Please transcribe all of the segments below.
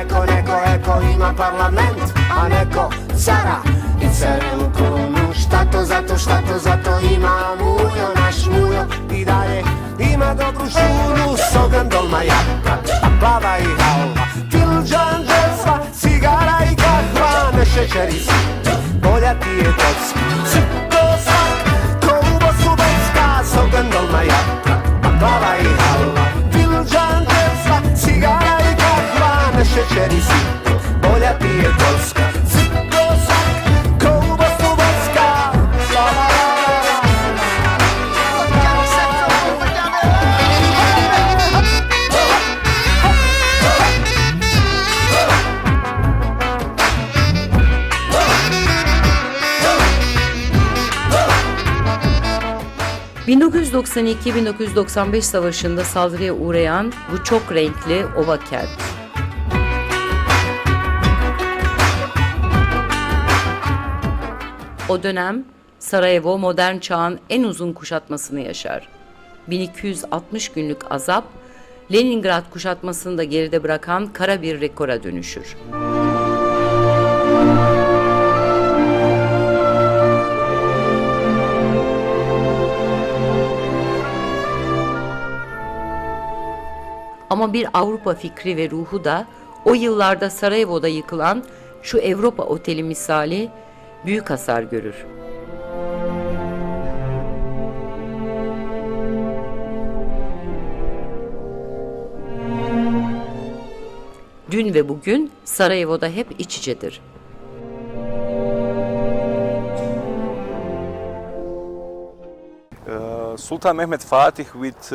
eko ima parlament, a neko cara. I celu krunu, šta to zato ima mujo, naš mujo i dalje ima dobru šunu. Sogan dolma jaka, plava i halva, filđan želstva, cigara i kahva. Ne šećer i sit, bolja ti je kocka, crko svak, ko u Bosnu Becka. Sogan dolma jaka, plava i halva, filđan želstva, cigara i kahva. Ne šećer i sit, bolja ti je kocka, crko svak, ko u Bosnu Becka. ...1992-1995 savaşında saldırıya uğrayan bu çok renkli ova kent. O dönem Sarajevo modern çağın en uzun kuşatmasını yaşar. 1260 günlük azap, Leningrad kuşatmasını da geride bırakan kara bir rekora dönüşür. Ama bir Avrupa fikri ve ruhu da o yıllarda Sarajevo'da yıkılan şu Avrupa Oteli misali büyük hasar görür. Dün ve bugün Sarajevo'da hep iç içedir. Sultan Mehmet Fatih with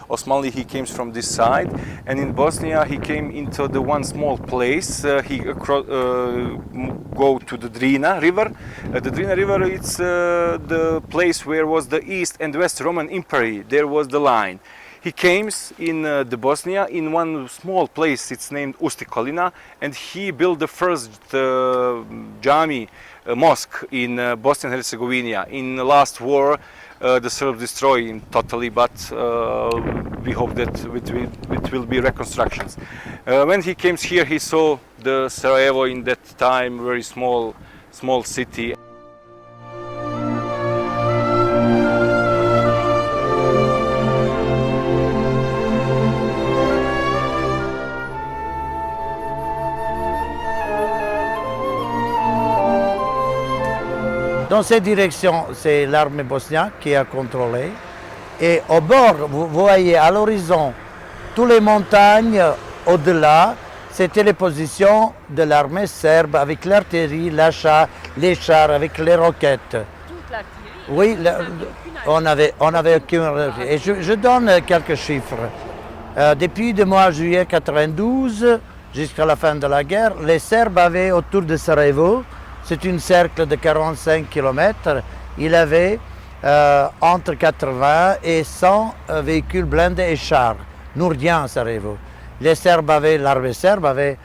Osmanli, he came from this side, and in Bosnia he came into the one small place. He go to the Drina River. The Drina River, it's the place where was the East and West Roman Empire. There was the line. He came in the Bosnia in one small place. It's named Ustikolina, and he built the first jami mosque in Bosnia and Herzegovina. In the last war, the Serbs destroyed him totally, but we hope that it will be reconstructions. When he came here, he saw the Sarajevo in that time, very small city. Dans cette direction, c'est l'armée bosniaque qui a contrôlé. Et au bord, vous voyez à l'horizon, toutes les montagnes au-delà, c'était les positions de l'armée serbe avec l'artillerie, les chars, avec les roquettes. Toute l'artillerie? Oui, on avait aucune artillerie. Et je donne quelques chiffres. Depuis le mois de juillet 92 jusqu'à la fin de la guerre, les Serbes avaient autour de Sarajevo, c'est un cercle de 45 km, il avait entre 80 et 100 véhicules blindés et chars, nourdiens à Sarajevo. L'armée serbe avait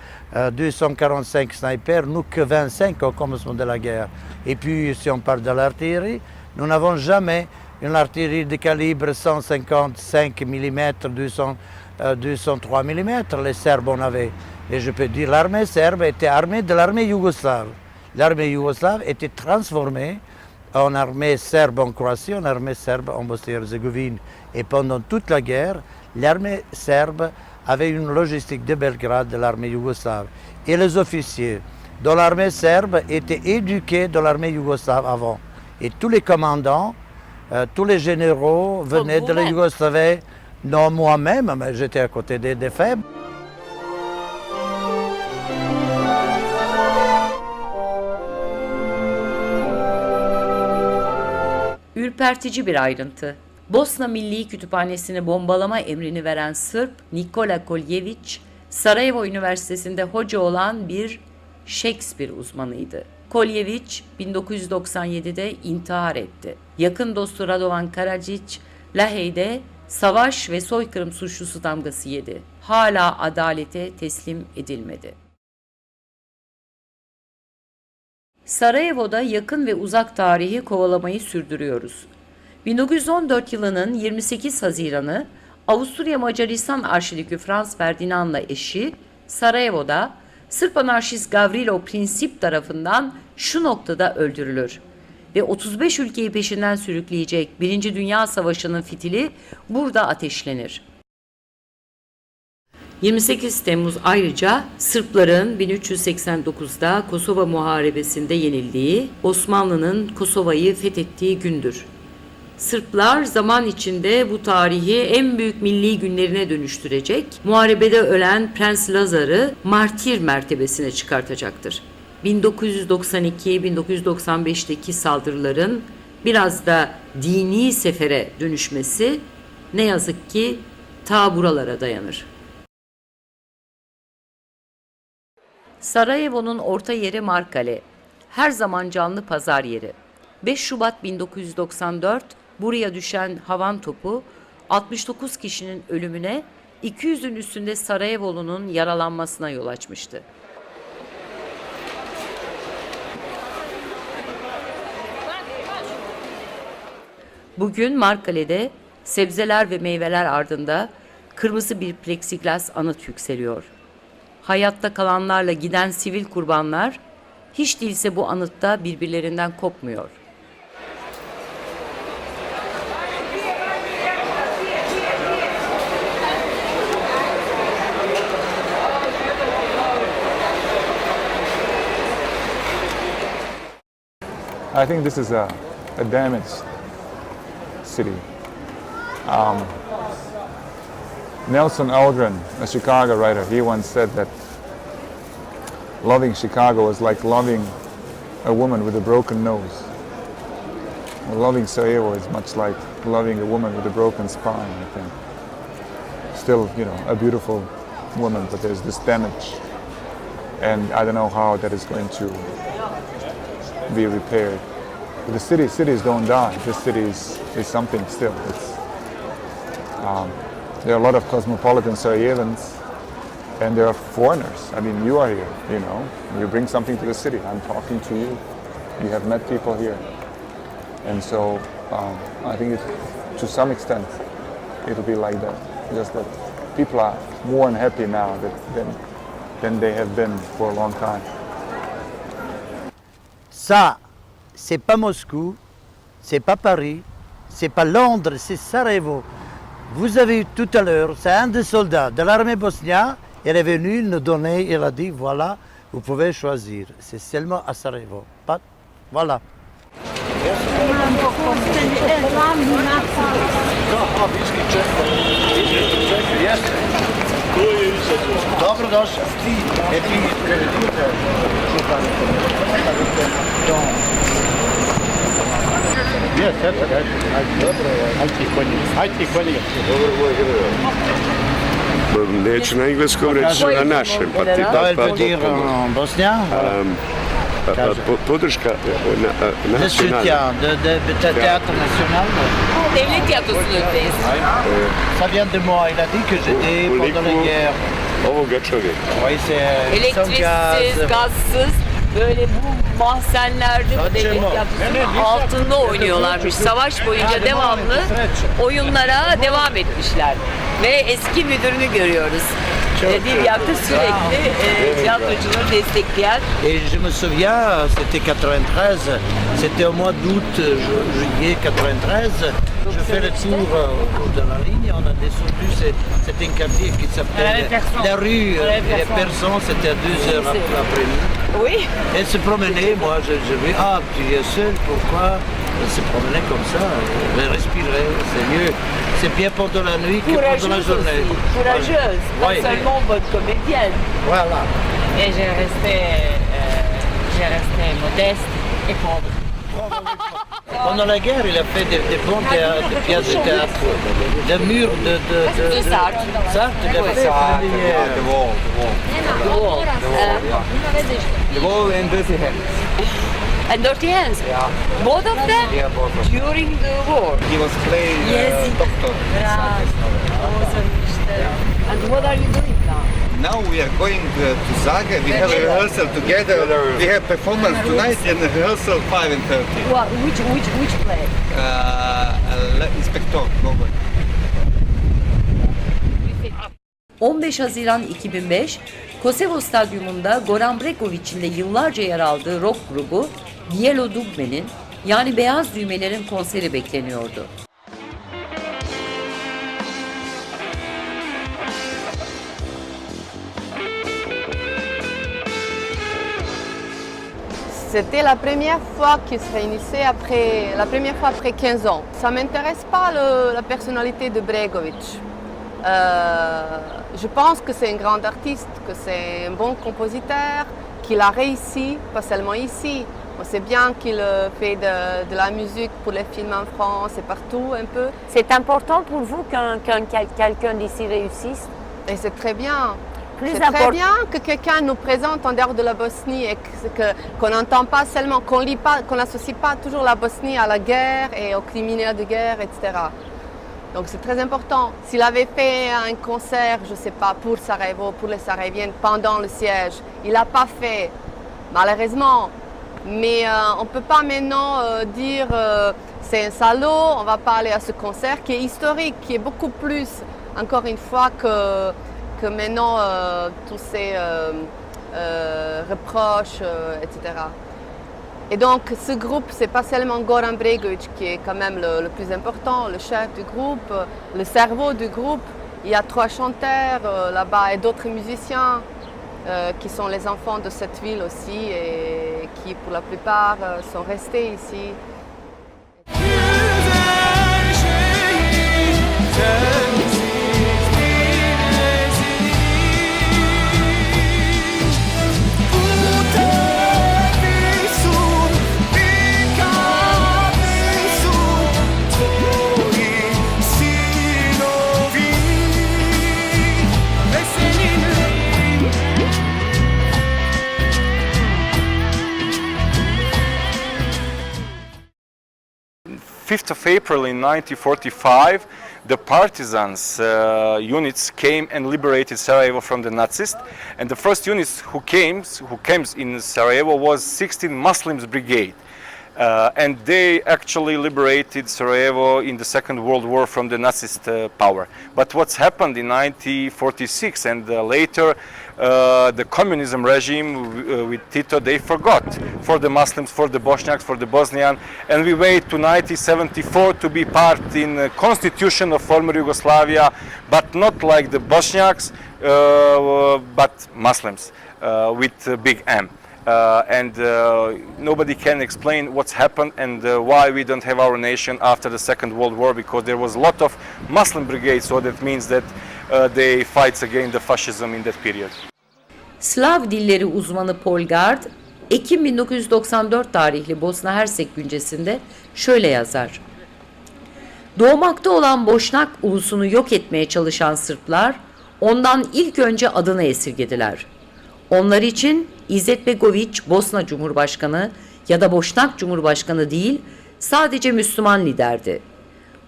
245 snipers, nous que 25 au commencement de la guerre. Et puis si on parle de l'artillerie, nous n'avons jamais une artillerie de calibre 155 mm, 203 mm, les Serbes en avaient. Et je peux dire l'armée serbe était armée de l'armée yougoslave. L'armée yougoslave était transformée en armée serbe en Croatie, en armée serbe en Bosnie-Herzégovine. Et pendant toute la guerre, l'armée serbe avait une logistique de Belgrade de l'armée yougoslave. Et les officiers de l'armée serbe étaient éduqués de l'armée yougoslave avant. Et tous les commandants, tous les généraux venaient de la Yougoslavie. Non, moi-même, mais j'étais à côté des faibles. Ürpertici bir ayrıntı. Bosna Milli Kütüphanesi'ni bombalama emrini veren Sırp Nikola Koljević, Sarajevo Üniversitesi'nde hoca olan bir Shakespeare uzmanıydı. Koljević 1997'de intihar etti. Yakın dostu Radovan Karadzic, Lahey'de savaş ve soykırım suçlusu damgası yedi. Hala adalete teslim edilmedi. Sarajevo'da yakın ve uzak tarihi kovalamayı sürdürüyoruz. 1914 yılının 28 Haziran'ı Avusturya Macaristan Arşidükü Franz Ferdinand'la eşi Sarajevo'da Sırp anarşist Gavrilo Princip tarafından şu noktada öldürülür ve 35 ülkeyi peşinden sürükleyecek 1. Dünya Savaşı'nın fitili burada ateşlenir. 28 Temmuz ayrıca Sırpların 1389'da Kosova Muharebesi'nde yenildiği, Osmanlı'nın Kosova'yı fethettiği gündür. Sırplar zaman içinde bu tarihi en büyük milli günlerine dönüştürecek, muharebede ölen Prens Lazar'ı martir mertebesine çıkartacaktır. 1992-1995'teki saldırıların biraz da dini sefere dönüşmesi ne yazık ki ta buralara dayanır. Sarajevo'nun orta yeri Markale, her zaman canlı pazar yeri. 5 Şubat 1994 buraya düşen havan topu 69 kişinin ölümüne, 200'ün üstünde Sarajevo'lunun yaralanmasına yol açmıştı. Bugün Markale'de sebzeler ve meyveler ardında kırmızı bir pleksiglas anıt yükseliyor. Hayatta kalanlarla giden sivil kurbanlar hiç değilse bu anıtta birbirlerinden kopmuyor. I think this is a damaged city. Nelson Algren, a Chicago writer, he once said that loving Chicago is like loving a woman with a broken nose. Well, loving Sarajevo is much like loving a woman with a broken spine, I think. Still, you know, a beautiful woman, but there's this damage. And I don't know how that is going to be repaired. But the cities don't die. This city is something still. There are a lot of cosmopolitan Sarajevans, and there are foreigners. I mean, you are here, you know. You bring something to the city. I'm talking to you. You have met people here. And so I think to some extent it'll be like that. Just that people are more unhappy now than they have been for a long time. Ça, c'est pas Moscou, c'est pas Paris, c'est pas Londres, c'est Sarajevo. Vous avez eu tout à l'heure, c'est un des soldats de l'armée bosniaque, il est venu nous donner, il a dit voilà, vous pouvez choisir. C'est seulement à Sarajevo. Pas, voilà. Dobrodošli. Neću na engleskom, reći ću na našem, pa ti podrška nacionalna. Théâtre national. Devlet tiyatrosunun Ça vient de moi, il a dit que j'étais pendant la guerre. Ovoga čovjeka. Oui, c'est elektriksiz, gazsız, böyle bu mahzenlerde bu devlet tiyatrosunun altında oynuyorlarmış. Savaş boyunca devamlı oyunlara devam etmişler. Ve eski müdürünü görüyoruz. Divjak'ta sürekli tiyatrocuları destekleyen. Et je me souviens, c'était 93, c'était au mois d'août, juillet 93. Je fais le tour de la ligne, on a descendu, c'était un quartier qui s'appelait la rue des Persans, c'était à 2 heures après-midi. Oui. Elle se promenait, moi je dis, ah tu es seul, pourquoi? Elle se promenait comme ça, elle respirait, c'est mieux. C'est bien pendant la nuit que pendant la journée. Aussi. Courageuse, pas seulement bonne comédienne. Voilà. Et j'ai resté modeste et pauvre. Pendant la guerre, il a fait des bons théâtres, des pièces de théâtre. Le mur de Sartre. Sartre, il a fait ça. The wall and Dirty Hands. And Dirty Hands. Yeah. Both of them? Yeah, both of them. During the war. He was playing doctor. And what are you doing now? Now we are going to Zagreb. We have a rehearsal together. We have performance tonight and a rehearsal 5:30. What, which play? Inspector. Global. 15 Haziran 2005 Kosovo Stadyumunda Goran Bregovic'in de yıllarca yer aldığı rock grubu Bijelo Dugme'nin yani Beyaz Düğmelerin konseri bekleniyordu. C'était la première fois qu'ils se réunissaient la première fois après 15 ans. Ça m'intéresse pas la personnalité de Bregovic. Je pense que c'est un grand artiste, que c'est un bon compositeur, qu'il a réussi, pas seulement ici. On sait bien qu'il fait de la musique pour les films en France et partout un peu. C'est important pour vous quelqu'un d'ici réussisse? Et c'est très bien. C'est très bien que quelqu'un nous présente en dehors de la Bosnie et qu'on n'entend pas seulement, qu'on n'associe pas toujours la Bosnie à la guerre et aux criminels de guerre, etc. Donc c'est très important. S'il avait fait un concert, je ne sais pas, pour Sarajevo, pour les Sarajeviennes pendant le siège, il l'a pas fait, malheureusement. Mais on ne peut pas maintenant dire c'est un salaud, on ne va pas aller à ce concert qui est historique, qui est beaucoup plus, encore une fois, que maintenant tous ces reproches, etc. Et donc ce groupe, c'est pas seulement Goran Bregovic qui est quand même le plus important, le chef du groupe, le cerveau du groupe. Il y a 3 chanteurs là-bas et d'autres musiciens qui sont les enfants de cette ville aussi et qui pour la plupart sont restés ici. Of April in 1945, the partisans units came and liberated Sarajevo from the Nazis, and the first units who came in Sarajevo was 16 Muslims Brigade. And they actually liberated Sarajevo in the Second World War from the Nazist power. But what's happened in 1946 and later, the communism regime with Tito, they forgot for the Muslims, for the Bosniaks, for the Bosnian, and we wait to 1974 to be part in the constitution of former Yugoslavia, but not like the Bosniaks, but Muslims with big M. And nobody can explain what's happened and why we don't have our nation after the Second World War, because there was a lot of Muslim brigades, so that means that they fight against the fascism in that period. Slav dilleri uzmanı Polgard, Ekim 1994 tarihli Bosna Hersek güncesinde şöyle yazar. Doğmakta olan Boşnak ulusunu yok etmeye çalışan Sırplar, ondan ilk önce adını esirgediler. Onlar için İzetbegoviç Bosna Cumhurbaşkanı ya da Boşnak Cumhurbaşkanı değil, sadece Müslüman liderdi.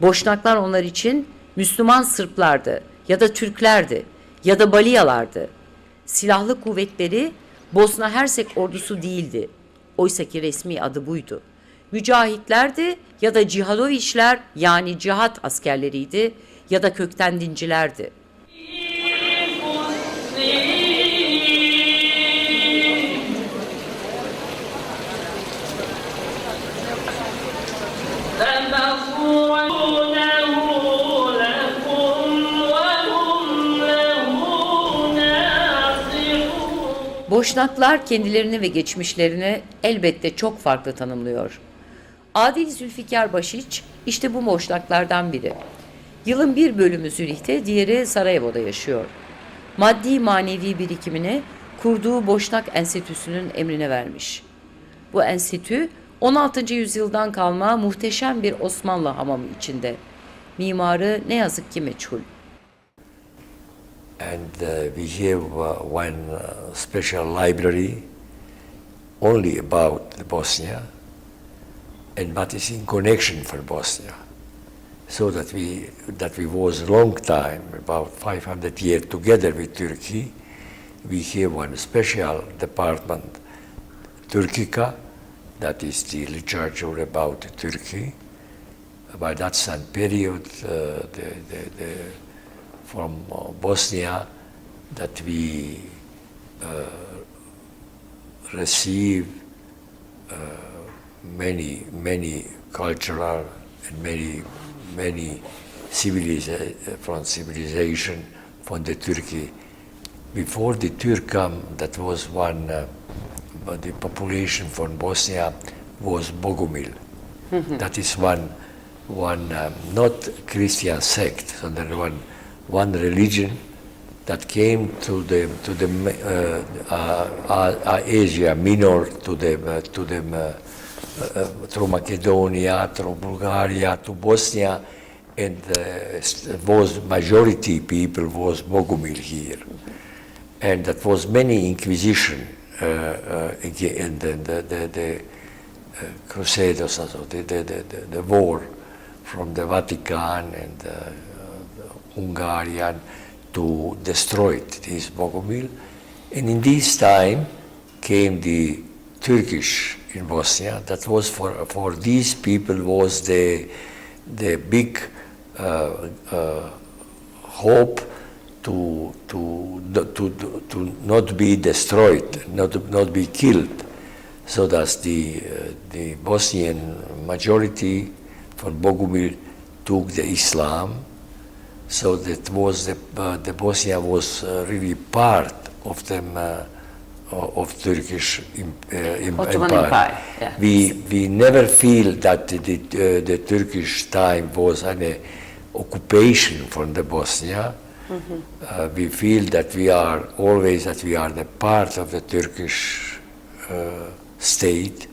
Boşnaklar onlar için Müslüman Sırplardı ya da Türklerdi ya da Baliyalardı. Silahlı kuvvetleri Bosna Hersek ordusu değildi. Oysaki resmi adı buydu. Mücahitlerdi ya da Cihadoviçler yani cihat askerleriydi ya da kökten dincilerdi. Boşnaklar kendilerini ve geçmişlerini elbette çok farklı tanımlıyor. Adil Zulfikarbasic işte bu Boşnaklardan biri. Yılın bir bölümü Zürih'te, diğeri Sarajevo'da yaşıyor. Maddi manevi birikimini kurduğu Boşnak Enstitüsü'nün emrine vermiş. Bu enstitü 16. yüzyıldan kalma muhteşem bir Osmanlı hamamı içinde. Mimarı ne yazık ki meçhul. And we have one special library only about Bosnia, and but is in connection for Bosnia, so that we was long time, about 500 years together with Turkey. We have one special department, Turkica, that is the literature about Turkey. By that same period, from Bosnia, that we receive many cultural and many civilization from the Turkey. Before the Turk come, that was one. The population from Bosnia was Bogomil. That is one not Christian sect, so there one religion that came to the Asia Minor through Macedonia, through Bulgaria, to Bosnia, and was majority people was Bogomil here, and that was many Inquisition and the Crusaders, also the war from the Vatican and Hungarian to destroy this Bogomil. And in this time came the Turkish in Bosnia. That was for these people was the big hope to not be destroyed, not be killed, so that the Bosnian majority for Bogomil took the Islam. So that was the Bosnia was really part of them of Turkish Ottoman Empire. Yeah. We never feel that the Turkish time was an occupation from the Bosnia. We feel that we are always the part of the Turkish state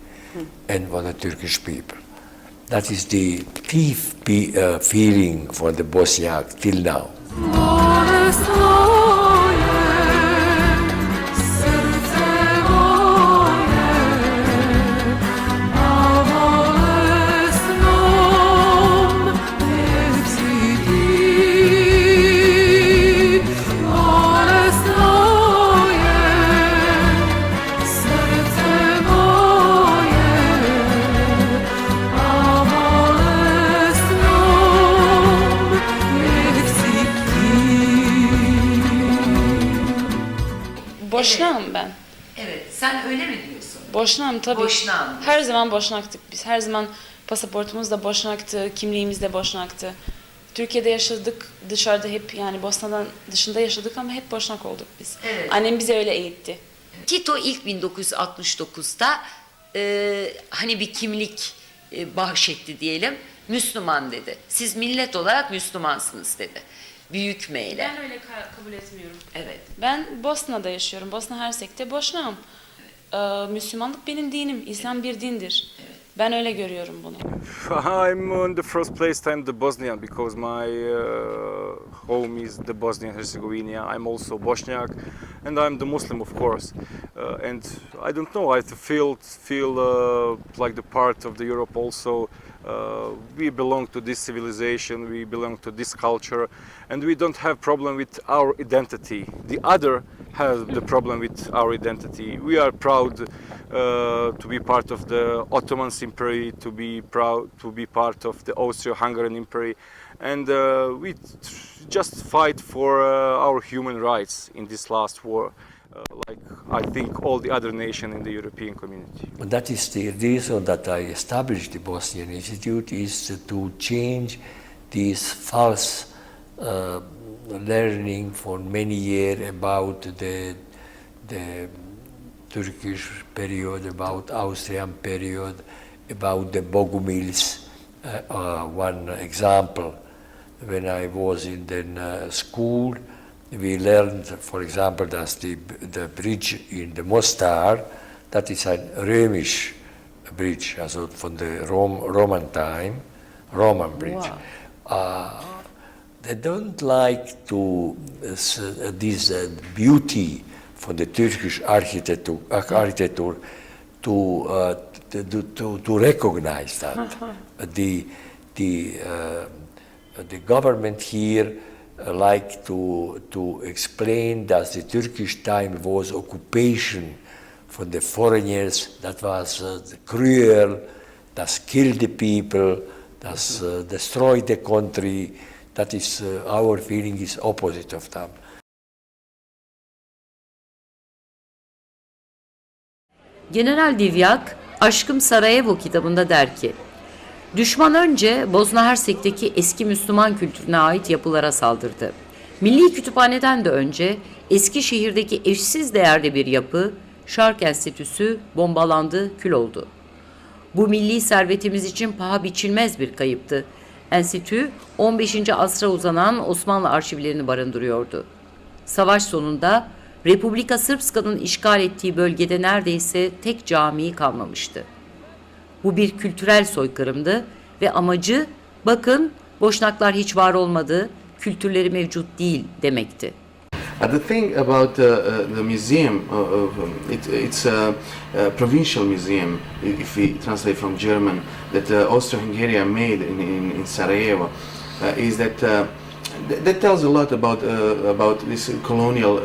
and for the Turkish people. That is the deep feeling for the Bosniak till now. Boşnağım ben. Evet, sen öyle mi diyorsun? Boşnağım tabii. Boşnağım. Her zaman Boşnaktık biz. Her zaman pasaportumuz da Boşnaktı, kimliğimiz de Boşnaktı. Türkiye'de yaşadık, dışarıda hep yani Bosna'dan dışında yaşadık ama hep Boşnak olduk biz. Evet. Annem bize öyle eğitti. Tito ilk 1969'da hani bir kimlik bahşetti diyelim, Müslüman dedi. Siz millet olarak Müslümansınız dedi. Büyük meyle. Ben öyle kabul etmiyorum. Evet. Ben Bosna'da yaşıyorum. Bosna Hersek'te Boşnağım. Müslümanlık benim dinim. İslam bir dindir. Evet. Ben öyle görüyorum bunu. I'm on the first place I'm the Bosnian because my home is the Bosnia and Herzegovina. I'm also Bosniak and I'm the Muslim of course. And I don't know, I feel like the part of the Europe also. We belong to this civilization, we belong to this culture, and we don't have problem with our identity. The other has the problem with our identity. We are proud to be part of the Ottoman Empire, to be proud to be part of the Austro-Hungarian Empire, and we just fight for our human rights in this last war. Like I think all the other nations in the European community. That is the reason that I established the Bosnian Institute, is to change this false learning for many years about the Turkish period, about Austrian period, about the Bogomils. One example, when I was in the school, we learned, for example, that the bridge in the Mostar, that is a Römish bridge, also from the Roman time, Roman bridge. Wow. They don't like to this beauty from the Turkish architecture to recognize that. The government here like to explain that the Turkish time was occupation for the foreigners, that was cruel, that killed the people, that destroyed the country. That is our feeling is opposite of them. General Divjak, Aşkım Sarajevo kitabında der ki, düşman önce Bosna Hersek'teki eski Müslüman kültürüne ait yapılara saldırdı. Milli Kütüphane'den de önce Eskişehir'deki eşsiz değerde bir yapı, Şark Enstitüsü bombalandı, kül oldu. Bu milli servetimiz için paha biçilmez bir kayıptı. Enstitü 15. asra uzanan Osmanlı arşivlerini barındırıyordu. Savaş sonunda Republika Srpska'nın işgal ettiği bölgede neredeyse tek cami kalmamıştı. Bu bir kültürel soykırımdı ve amacı, bakın Boşnaklar hiç var olmadı, kültürleri mevcut değil demekti. The thing about the museum, it's a provincial museum, if we translate from German, that Austro-Hungary made in Sarajevo, is that that tells a lot about this colonial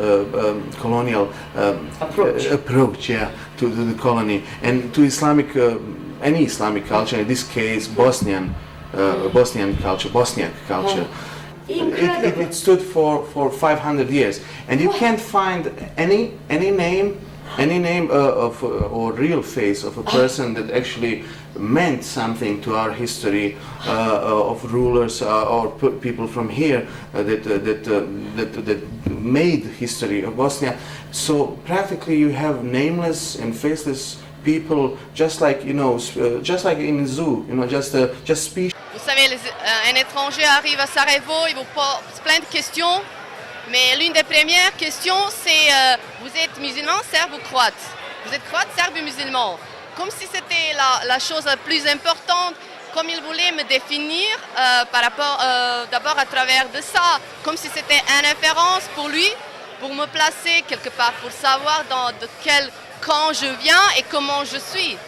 approach, yeah, to the colony and to Islamic any Islamic culture. In this case, Bosnian culture, Bosniak culture. It stood for 500 years, and you can't find any name of or real face of a person that actually meant something to our history of rulers or people from here that made history of Bosnia. So practically, you have nameless and faceless people, just like just like in a zoo, just species. Vous savez, un étranger arrive à Sarajevo, il vous pose plein de questions, mais l'une des premières questions, c'est vous êtes musulman, serbe ou croate? Vous êtes croate, serbe ou musulman? Comme si c'était la chose la plus importante, comme il voulait me définir par rapport, d'abord à travers de ça, comme si c'était une référence pour lui, pour me placer quelque part, pour savoir de quel camp je viens et comment je suis.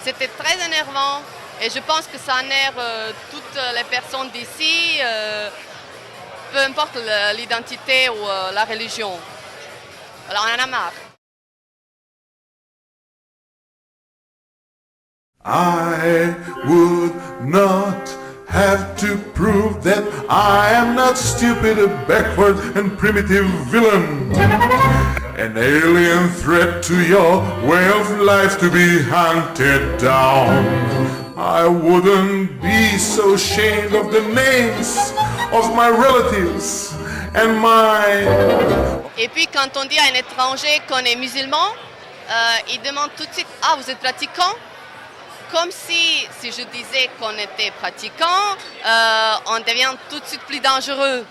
C'était très énervant. Et je pense que ça énerve toutes les personnes d'ici, peu importe l'identité ou la religion. Alors on en a marre. I would not have to prove that I am not stupid, a backward and primitive villain. An alien threat to your way of life to be hunted down. I wouldn't be so ashamed of the names of my relatives and mine. Et puis quand on dit à un étranger qu'on est musulman, il demande tout de suite « Ah, vous êtes pratiquant ?» Comme si je disais qu'on était pratiquant, on devient tout de suite plus dangereux.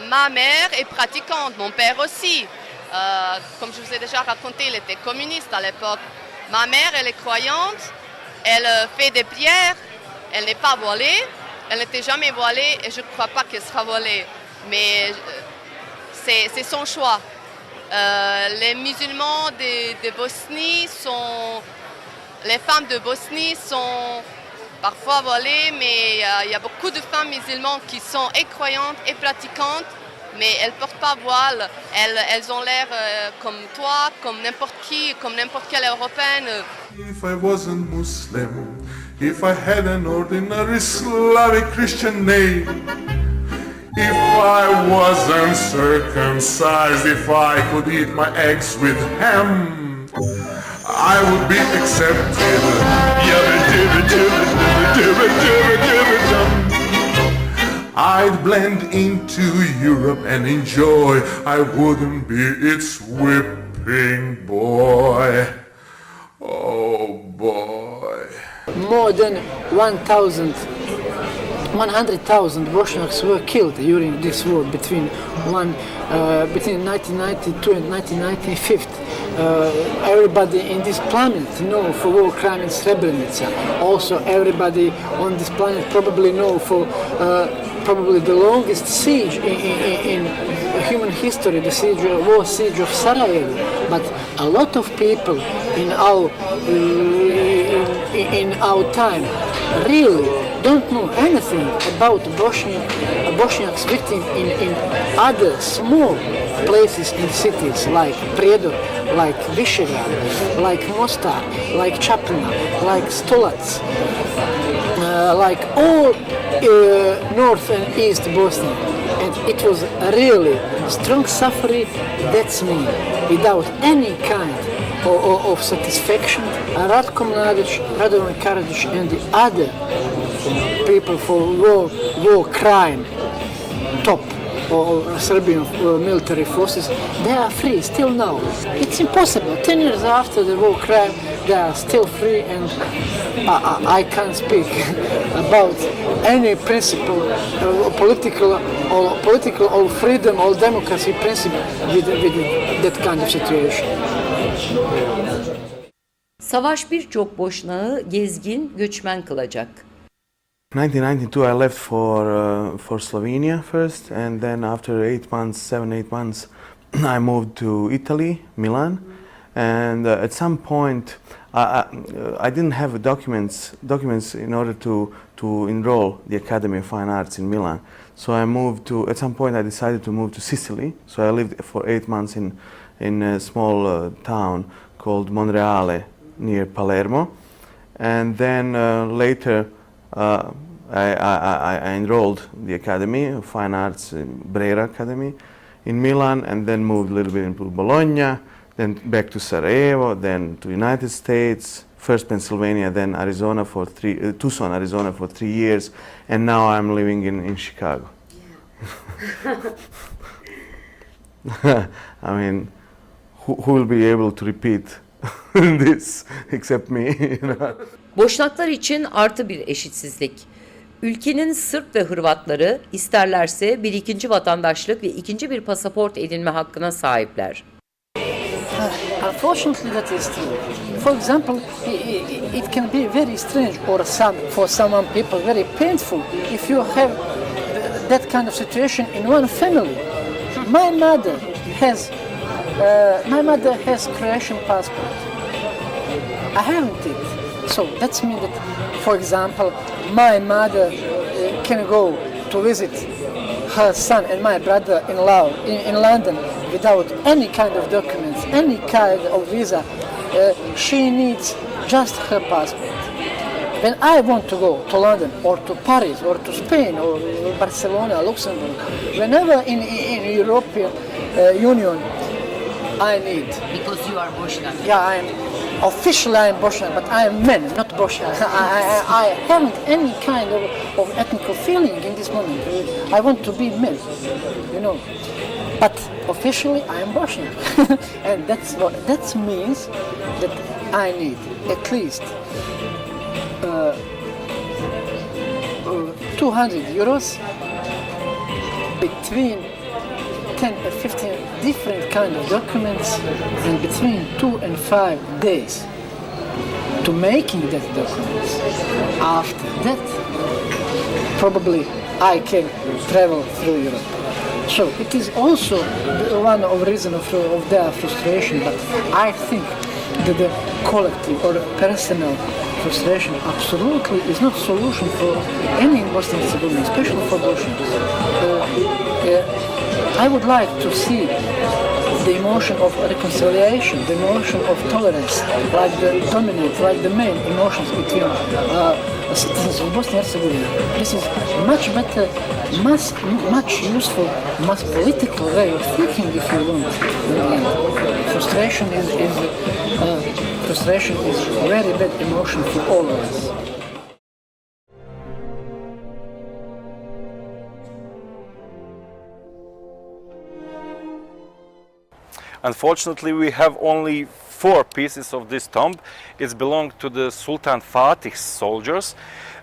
Ma mère est pratiquante, mon père aussi. Comme je vous ai déjà raconté, il était communiste à l'époque. Ma mère, elle est croyante, elle fait des prières, elle n'est pas voilée, elle n'était jamais voilée et je ne crois pas qu'elle sera voilée. Mais c'est son choix. Les musulmans de Bosnie sont... Les femmes de Bosnie sont parfois voilées, mais il y a beaucoup de femmes musulmanes qui sont et croyantes et pratiquantes, mais elles ne portent pas voile. Elles ont l'air comme toi, comme n'importe qui, comme n'importe quelle Européenne. If I wasn't Muslim, if I had an ordinary Slavic Christian name, if I wasn't circumcised, if I could eat my eggs with ham, I would be accepted. I'd blend into Europe and enjoy. I wouldn't be its whipping boy. Oh boy. More than 100,000 Bosniaks were killed during this war between 1992 and 1995. Everybody in this planet know for war crime in Srebrenica. Also, everybody on this planet probably know for probably the longest siege in human history, the war siege of Sarajevo. But a lot of people in our time really don't know anything about Bosniaks victims in other small places in cities like Prijedor, like Višegrad, like Mostar, like Čapljina, like Stolac, like all North and East Bosnia. And it was really strong suffering, that's me, without any kind of satisfaction. Ratko Mladic, Radovan Karadzic, and the other people for war crime, top or Serbian military forces, they are free still now. It's impossible. 10 years after the war crime, they are still free, and I can't speak about any principle, political or freedom or democracy principle with that kind of situation. Savaş birçok Boşnağı gezgin, göçmen kılacak. 1992 I left for Slovenia first, and then after 7-8 months I moved to Italy, Milan, and at some point I didn't have documents in order to enroll the Academy of Fine Arts in Milan. So at some point I decided to move to Sicily. So I lived for 8 months in a small town called Monreale near Palermo, and then later I enrolled the Academy of Fine Arts, Brera Academy, in Milan, and then moved a little bit into Bologna, then back to Sarajevo, then to United States, first Pennsylvania, then Arizona Tucson, Arizona for 3 years, and now I'm living in Chicago. Yeah. I mean, who will be able to repeat this except me? You know? Boşnaklar için artı bir eşitsizlik. Ülkenin Sırp ve Hırvatları isterlerse bir ikinci vatandaşlık ve ikinci bir pasaport edinme hakkına sahipler. Unfortunately, that is true. For example, it can be very strange or for some people very painful if you have that kind of situation in one family. My mother has Croatian passport. I haven't it. So that means that, for example, my mother can go to visit her son and my brother-in-law in London without any kind of documents, any kind of visa. She needs just her passport. When I want to go to London or to Paris or to Spain or Barcelona, Luxembourg, whenever in European Union, I need. Because you are Boşnak. Yeah, officially I am Bosnian, but I am man, not Bosnian. I haven't any kind of ethnic feeling in this moment. I want to be man, you know. But officially I am Bosnian. And that means that I need at least 200 euros between 10 and 15 different kind of documents and between 2 and 5 days to making that documents. After that, probably I can travel through Europe. So it is also one of reason of their frustration, but I think that the collective or personal frustration absolutely is not solution for any Bosnian Herzegovina, especially for Bosnians. I would like to see the emotion of reconciliation, the emotion of tolerance, like the dominant, like the main emotions between citizens of Bosnia and Herzegovina. This is much better, much useful, much political way of thinking, if you want. Frustration is a very bad emotion for all of us. Unfortunately, we have only 4 pieces of this tomb. It belonged to the Sultan Fatih's soldiers.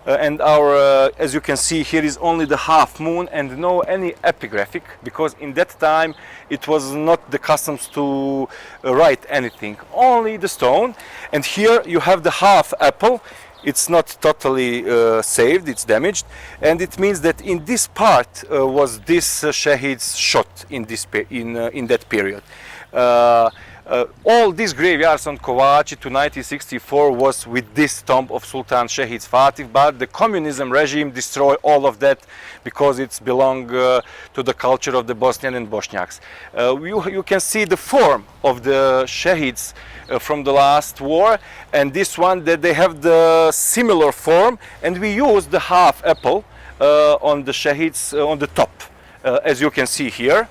And as you can see, here is only the half moon and no any epigraphic, because in that time it was not the customs to write anything, only the stone. And here you have the half apple. It's not totally saved, it's damaged, and it means that in this part was this shaheeds shot in that period. All these graveyards on Kovači to 1964 was with this tomb of Sultan Shahid Fatih, but the communism regime destroyed all of that because it's belong to the culture of the Bosnian and Bosniaks. You can see the form of the Shahids from the last war, and this one that they have the similar form, and we use the half apple on the Shahids on the top, as you can see here.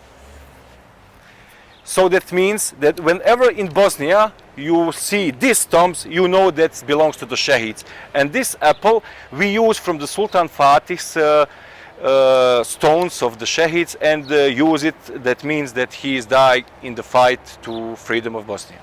So that means that whenever in Bosnia you see these tombs, you know that belongs to the Shahids. And this apple we use from the Sultan Fatih's stones of the Shahids and use it. That means that he is died in the fight to freedom of Bosnia.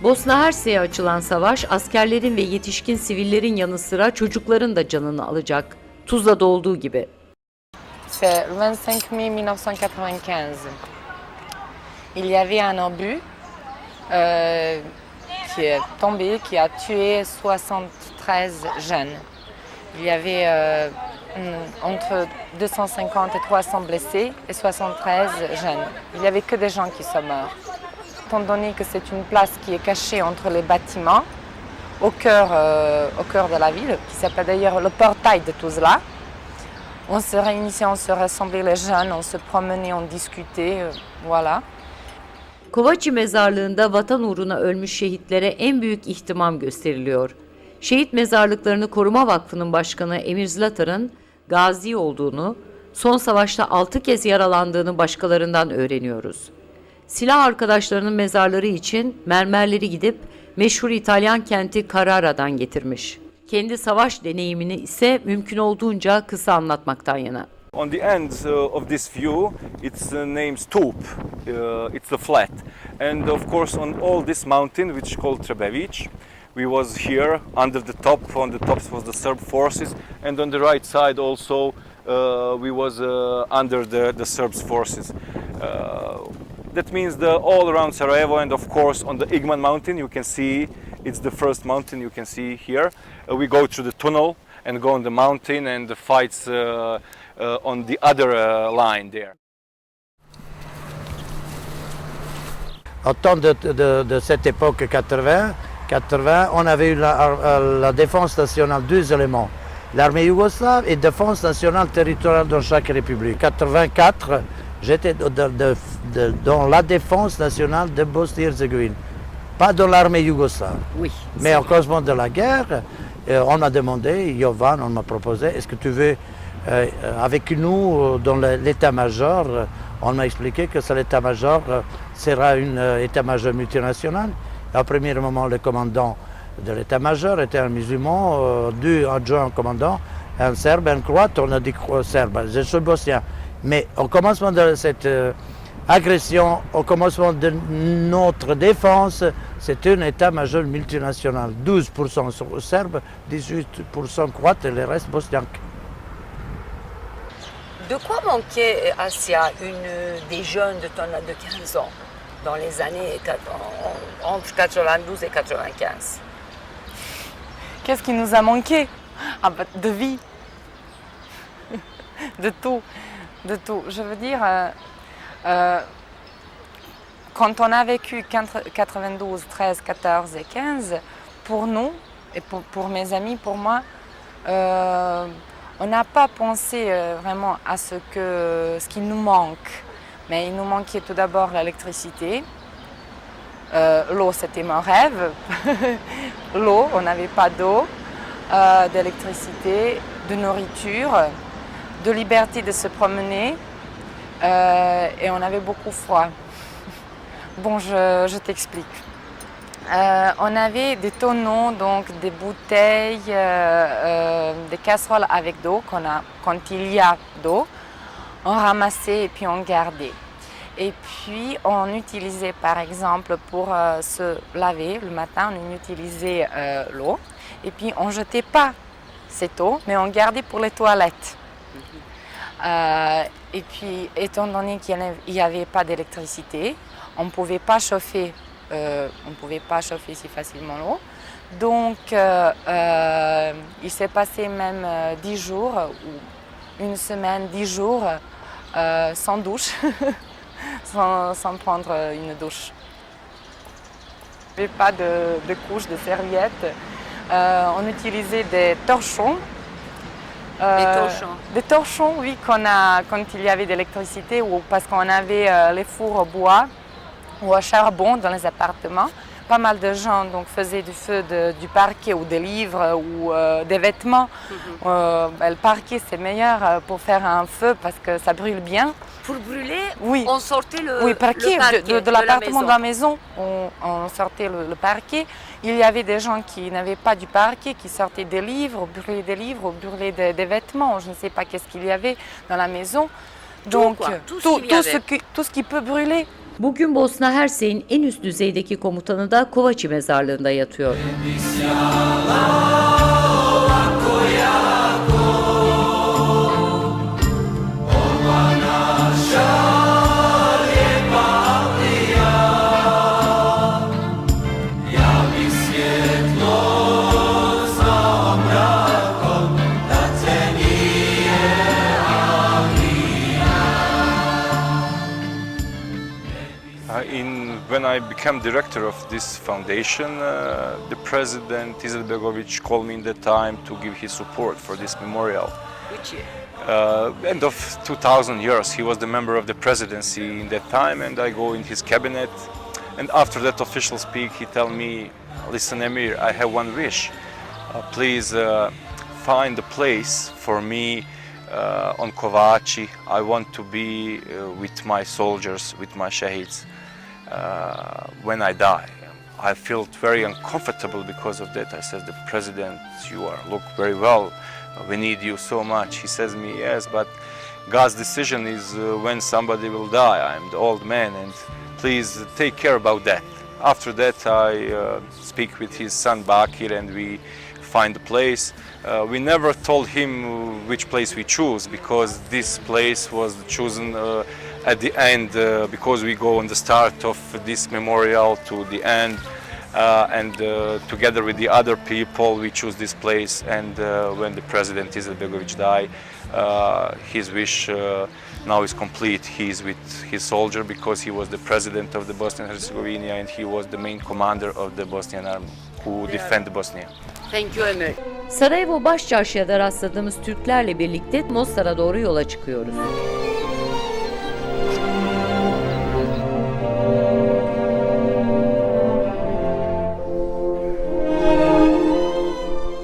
Bosna Hersek'e açılan savaş askerlerin ve yetişkin sivillerin yanı sıra çocukların da canını alacak. Tuzla'da olduğu gibi. C'est le 25 mai 1995. Il y avait un obus qui est tombé, qui a tué 73 jeunes. Il y avait entre 250 et 300 blessés et 73 jeunes. Il n'y avait que des gens qui sont morts. Étant donné que c'est une place qui est cachée entre les bâtiments, au cœur de la ville, qui s'appelle d'ailleurs le portail de Tuzla, on se réunissait, on se rassemblait les jeunes, on se promenait, on discutait, voilà. Kovaci mezarlığında vatan uğruna ölmüş şehitlere en büyük ihtimam gösteriliyor. Şehit Mezarlıklarını Koruma Vakfı'nın başkanı Emir Zlatar'ın gazi olduğunu, son savaşta 6 kez yaralandığını başkalarından öğreniyoruz. Silah arkadaşlarının mezarları için mermerleri gidip meşhur İtalyan kenti Carrara'dan getirmiş. Kendi savaş deneyimini ise mümkün olduğunca kısa anlatmaktan yana. On the end of this view, it's named Stup. It's the flat, and of course on all this mountain, which is called Trebević, we was here under the top. On the top was the Serb forces, and on the right side also we was under the Serbs forces. That means all around Sarajevo, and of course on the Igman mountain you can see, it's the first mountain you can see here. We go through the tunnel and go on the mountain, and the fights on the other line there. Au temps de cette époque 80, on avait eu la défense nationale, 2 éléments. L'armée yougoslave et défense nationale territoriale dans chaque république. 84, j'étais dans la défense nationale de Bosnie-Herzégovine, pas dans l'armée yougoslave. Oui. Mais au commencement de la guerre, on m'a demandé, Jovan, on m'a proposé, est-ce que tu veux avec nous dans l'état-major? On m'a expliqué que l'état-major sera un état-major multinational. Au premier moment, le commandant de l'état-major était un musulman, 2 adjoints commandants, un serbe, un croate. On a dit serbe, je suis bosnien. Mais au commencement de cette agression, au commencement de notre défense, c'est un état-major multinational. 12% serbes, 18% croates et le reste bosniaques. De quoi manquait Asja, des jeunes de ton âge de 15 ans, dans les années entre 92 et 95? Qu'est-ce qui nous a manqué? De vie, de tout. Je veux dire, quand on a vécu 92, 13, 14 et 15, pour nous, et pour mes amis, pour moi, on n'a pas pensé vraiment à ce qui nous manque. Mais il nous manquait tout d'abord l'électricité. L'eau, c'était mon rêve. L'eau, on n'avait pas d'eau, d'électricité, de nourriture, de liberté de se promener. Et on avait beaucoup froid. Bon, je t'explique. On avait des tonneaux, donc des bouteilles, des casseroles avec d'eau, quand il y a d'eau, on ramassait et puis on gardait. Et puis on utilisait par exemple pour se laver le matin, on utilisait l'eau. Et puis on ne jetait pas cette eau, mais on gardait pour les toilettes. Et puis, étant donné qu'il n'y avait pas d'électricité, on ne pouvait pas chauffer si facilement l'eau. Donc, il s'est passé même 10 jours, ou une semaine, 10 jours, sans douche, sans prendre une douche. Il n'y avait pas de couches, de serviettes. On utilisait des torchons. Des torchons, oui, quand il y avait de l'électricité ou parce qu'on avait les fours au bois ou au charbon dans les appartements. Pas mal de gens donc, faisaient du feu du parquet ou des livres ou des vêtements. Le parquet, c'est meilleur pour faire un feu parce que ça brûle bien. Pour brûler, oui. On sortait le parquet, parquet de l'appartement de la maison. On sortait le parquet. Il y avait des gens qui n'avaient pas du parquet, qui sortaient des livres, brûlaient des vêtements. Je ne sais pas qu'est-ce qu'il y avait dans la maison. Donc, tout ce qui peut brûler. Bugün Bosna Hersey'in en üst düzeydeki komutanı da Kovači mezarlığında yatıyor. When I became director of this foundation, the president Izetbegovic called me in that time to give his support for this memorial. Which year? End of 2000 years. He was the member of the presidency in that time, and I go in his cabinet. And after that official speak, he tell me, "Listen, Emir, I have one wish. Please find a place for me on Kovači. I want to be with my soldiers, with my shahids. When I die." I felt very uncomfortable because of that. I said, "The president, you look very well. We need you so much." He says me, "Yes, but God's decision is when somebody will die. I'm the old man, and please take care about that." After that, I speak with his son Bakir, and we find a place. We never told him which place we choose because this place was chosen at the end because we go on the start of this memorial to the end and together with the other people we choose this place, and when the president Izetbegovic died, his wish now is complete. He is with his soldier because he was the president of the Bosnia and Herzegovina and he was the main commander of the Bosnian army who defend Bosnia. Thank you, Emir. Sarajevo Başçarşı'da rastladığımız Türklerle birlikte Mostar'a doğru yola çıkıyoruz.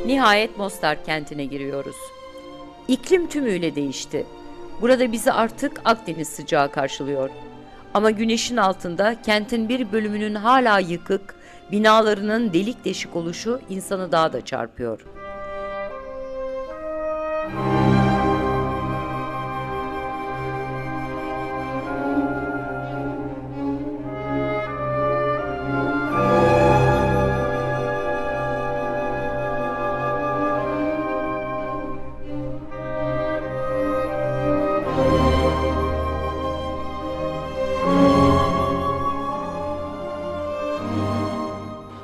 Nihayet Mostar kentine giriyoruz. İklim tümüyle değişti. Burada bizi artık Akdeniz sıcağı karşılıyor. Ama güneşin altında kentin bir bölümünün hala yıkık, binalarının delik deşik oluşu insanı daha da çarpıyor.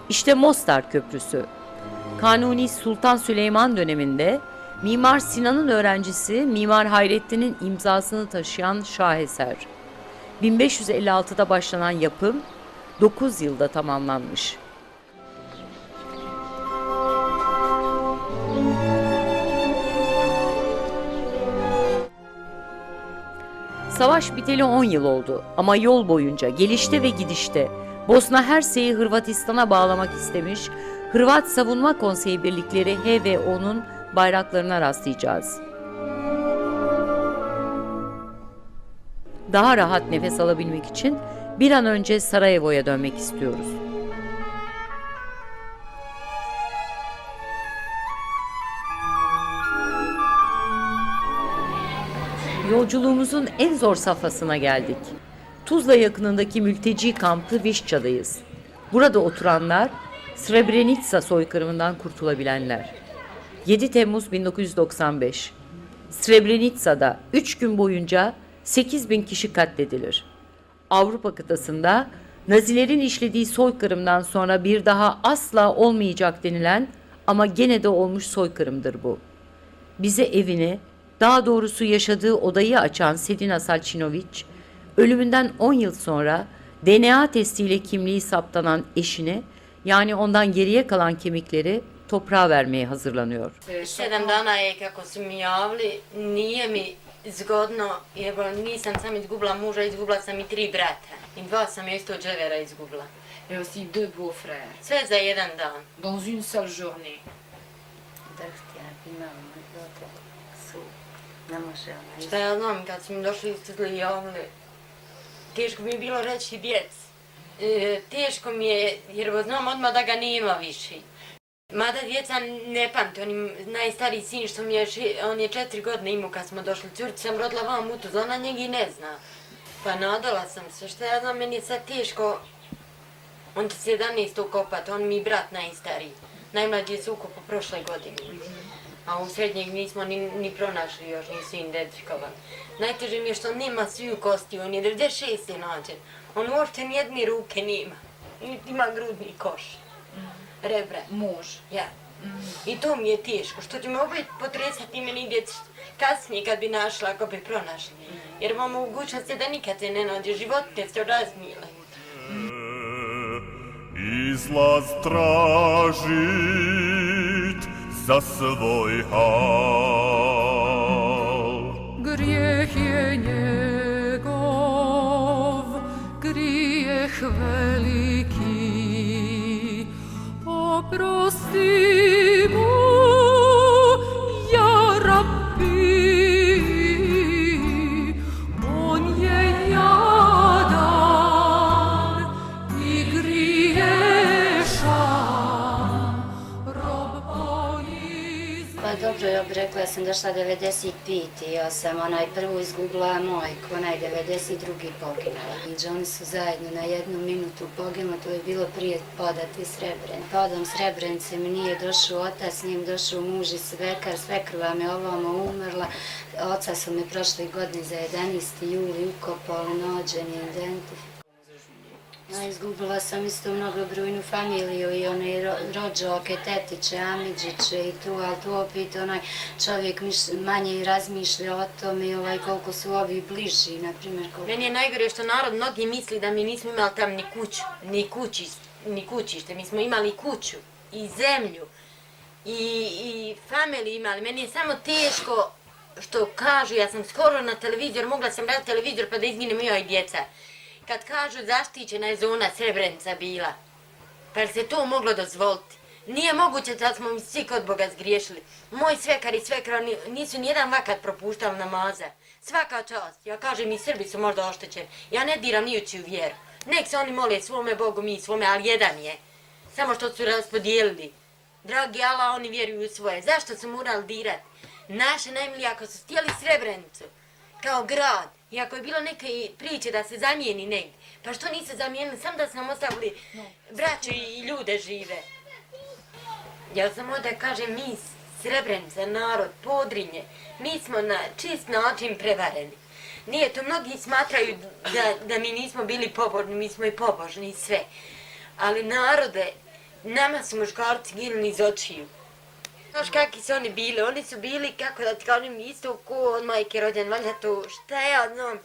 İşte Mostar Köprüsü. Kanuni Sultan Süleyman döneminde Mimar Sinan'ın öğrencisi Mimar Hayrettin'in imzasını taşıyan şaheser. 1556'da başlanan yapım 9 yılda tamamlanmış. Savaş biteli 10 yıl oldu ama yol boyunca gelişte ve gidişte Bosna Hersey'i Hırvatistan'a bağlamak istemiş, Hırvat Savunma Konseyi birlikleri HVO'nun bayraklarına rastlayacağız. Daha rahat nefes alabilmek için bir an önce Sarajevo'ya dönmek istiyoruz. Yolculuğumuzun en zor safhasına geldik. Tuzla yakınındaki mülteci kampı Vişça'dayız. Burada oturanlar, Srebrenica soykırımından kurtulabilenler. 7 Temmuz 1995. Srebrenica'da 3 gün boyunca 8.000 kişi katledilir. Avrupa kıtasında Nazilerin işlediği soykırımdan sonra bir daha asla olmayacak denilen ama gene de olmuş soykırımdır bu. Bize evini, daha doğrusu yaşadığı odayı açan Sedina Salçinović, ölümünden 10 yıl sonra DNA testiyle kimliği saptanan eşini, yani ondan geriye kalan kemikleri toprağa vermeye hazırlanıyor. 7 dana je kako su mi javili, nije mi zgodno, jer nisam sam izgubila muža, izgubila sam i 3 brata. I 2 sam isto dževera izgubila. Et aussi 2 beaux-frères. Sve za 1 dan. Dans une seule journée. Šta ja znam, kad su mi došli i javili, teško mi je bilo reći djeci. Teško mi je, jer znam odmah da ga nema više. Mada djeca ne pamte, on je najstariji sin što mi je, on je 4 godine imao kad smo došli. Curicu sam rodila vam u Tuzla, ona njega i ne zna. Pa nadala sam se, šta ja znam, meni je sad teško. On će se 11. ukopat, on mi brat najstariji. Najmlađi se ukopao prošle godine. A u srednjeg nismo ni pronašli još, nisu identifikovali. Najteže mi je što nema sviju kosti, on je 96. nađen. On uopšte nijedne ruke nema, ima grudni koš. Rebra. Muž. Ja. I to mi je teško, što će me opet potresati meni ideti kasnije kad bi našla, ako bi pronašli. Jer imamo mogućnost da nikad se ne nađe, životne se razmile. Izlaz tražit za svoj hal. Grijeh je njegov, grijeh veliki, oprosti mu, ja Rabbi, on je jadan i griješan, rob ponizan. Pa dobro, ja bih rekla, ja sam došla 95. Ja sam prvu izgubila majku, 92. poginula. I oni su zajedno na 1 minutu poginuli, to je bilo prije pada te Srebrenice. Padom Srebrenice mi nije došao otac, s njim došao muž i svekar, svekrva me ovamo umrla. Oca su me prošle godine za 11. juli ukopali, nađen je identifikacija. Izgubila sam isto mnogobrojnu familiju i one rođake, tetiće, amidžiće i tu, ali tu opet onaj čovjek manje razmišlja o tome koliko su ovi bliži, na primjer. Meni je najgore što narod mnogi misli da mi nismo imali tam ni kućište, mi smo imali kuću i zemlju i familiju imali. Meni je samo teško što kažu, ja sam skoro na televizor, mogla sam raditi televizor pa da izginem i oj djeca. Kad kažu zaštićena je zona Srebrenica bila, pa se to moglo dozvoliti. Nije moguće da smo mi svi kod Boga zgriješili. Moj svekar i svekra nisu nijedan vakat propuštali namaza. Svaka čast. Ja kažem i Srbi su možda oštećeni. Ja ne diram nijučiju vjeru. Nek se oni mole svome Bogu, mi svome, ali jedan je. Samo što su raspodijelili. Dragi Allah, oni vjeruju u svoje. Zašto su morali dirati? Naše najmilije, ako su htjeli Srebrenicu kao grad, i ako je bilo neke priče da se zamijeni negdje, pa što nisu zamijenili, sam da su nam ostavili braću i ljude žive. Ja samo da kažem, mi Srebrenica, narod, Podrinje, mi smo na čist način prevareni. Nije to, mnogi smatraju da mi nismo bili pobožni, mi smo i pobožni i sve. Ali narode, nama su muškarci ginuli iz očiju. Znaš kakvi su oni bili? Oni su bili, kako da ti kažem, isto ko od majke rođen, valjda to, šta ja znam.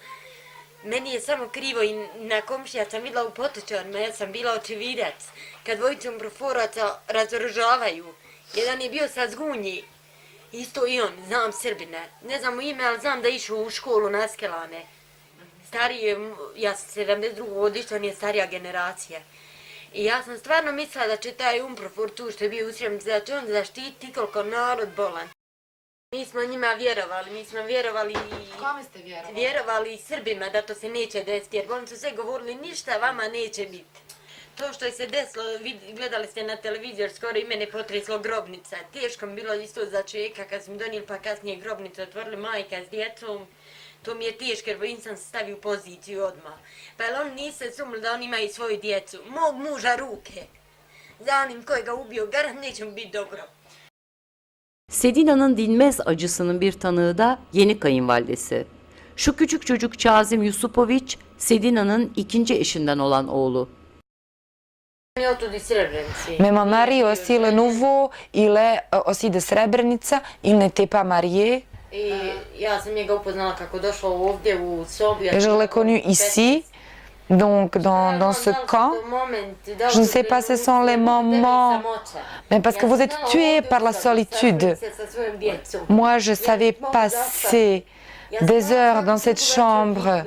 Meni je samo krivo i na komšija sam vidjela u Potočanima, ja sam bila očevidac. Kad dvojicom proforaca razoružavaju, jedan je bio sa Zgunji, isto i on, znam Srbina. Ne znam u ime, ali znam da je išao u školu na Skelane. Stariji je, ja sam 72. godišta, on je starija generacija. I ja sam stvarno mislila da će taj Umprofor tu što je bio u Srebrenici, da će on zaštiti koliko narod bolan. Mi smo njima vjerovali, mi smo vjerovali Kome ste vjerovali? Vjerovali i Srbima da to se neće desiti, jer oni su sve govorili ništa vama neće biti. To što je se desilo, gledali ste na televizor, skoro i mene potreslo grobnica. Teško mi bilo isto za čovjeka kad smo donijeli pa kasnije grobnicu, otvorili majka s djecom. To mi je teško jer nisam se stavio u poziciju odmah. Pa jer oni nisu sumili da oni imaju svoju djecu. Mog muža ruke. Za onim koji ga ubio, garant neće mu biti dobro. Sedina'nın dinmez acısının bir tanığı da yeni kayınvalidesi. Şu küçük çocuk Kazım Yusupović, Sedina'nın ikinci eşinden olan oğlu. Mais mon mari aussi le nouveau, il est aussi de Srebrenica, il n'était pas marié. Et je l'ai connu ici, donc dans ce camp. Je ne sais pas ce sont les moments, mais parce que vous êtes tués par la solitude. Moi, je savais passer des heures dans cette chambre.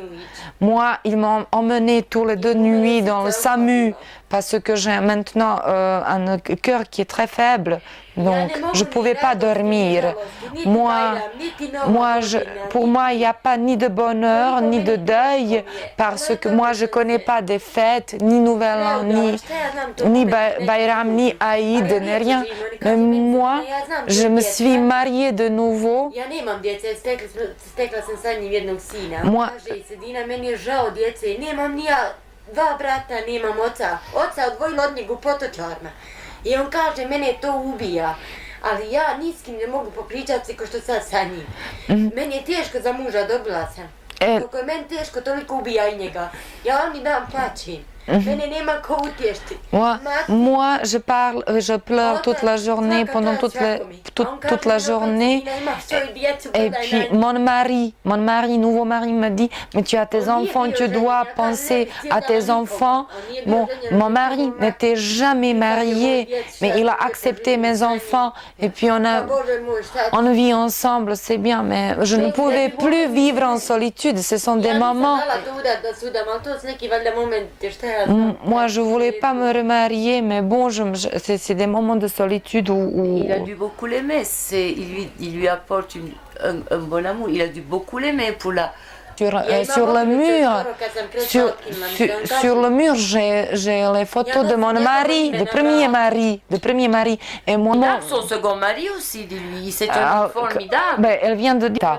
Moi, ils m'ont emmené tous les 2 nuits dans le SAMU parce que j'ai maintenant un cœur qui est très faible, donc je ne pouvais pas dormir. Pour moi, il n'y a pas ni de bonheur, ni de deuil, parce que moi, je ne connais pas des fêtes, ni Nouvel An, ni Bayram, ni Aïd, ni rien. Mais moi, je me suis mariée de nouveau. Moi, dva brata, nemam oca. Oca odvojila od njega u Potočarima. I on kaže, mene to ubija. Ali ja ni s kim ne mogu popričati ko što sad sa njim. Meni je teško za muža, dobila sam. Kako je meni teško, toliko ubija i njega. Ja oni dan plačim. Mene nema ko utješti. Moi, je pleure toute la journée, pendant toute la journée. Et puis mon mari, nouveau mari me dit, mais tu as tes enfants, tu dois penser à tes enfants. Bon, mon mari n'était jamais marié, mais il a accepté mes enfants. Et puis on vit ensemble, c'est bien, mais je ne pouvais plus vivre en solitude. Ce sont des moments. Moi, je ne voulais pas me remarier, mais bon, c'est des moments de solitude où... Il a dû beaucoup l'aimer, il lui apporte un bon amour, il a dû beaucoup l'aimer pour la... Sur le mur, j'ai les photos de mon mari, de premier mari. Et mon son second mari aussi, de lui, c'est un formidable. Ben, elle vient de dire.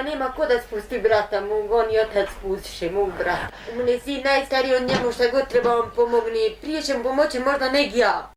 Nema ko da spusti brata mog, on i otac spustiše mog brata. On je sin najstariji, on njemu šta god treba on pomogne. Prije će mu pomoći možda neg ja.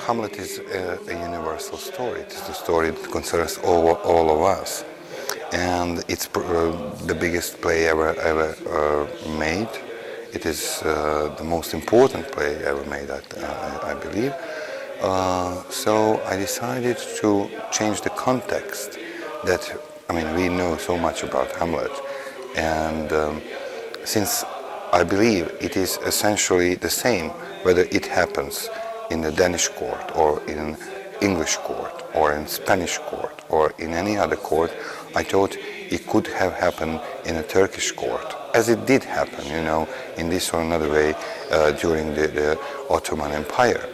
Hamlet is a universal story. It is the story that concerns all of us, and it's the biggest play ever made. It is the most important play ever made, I believe. So I decided to change the context. We know so much about Hamlet, and since I believe it is essentially the same whether it happens in the Danish court or in English court or in Spanish court or in any other court, I thought it could have happened in a Turkish court, as it did happen, in this or another way during the Ottoman Empire.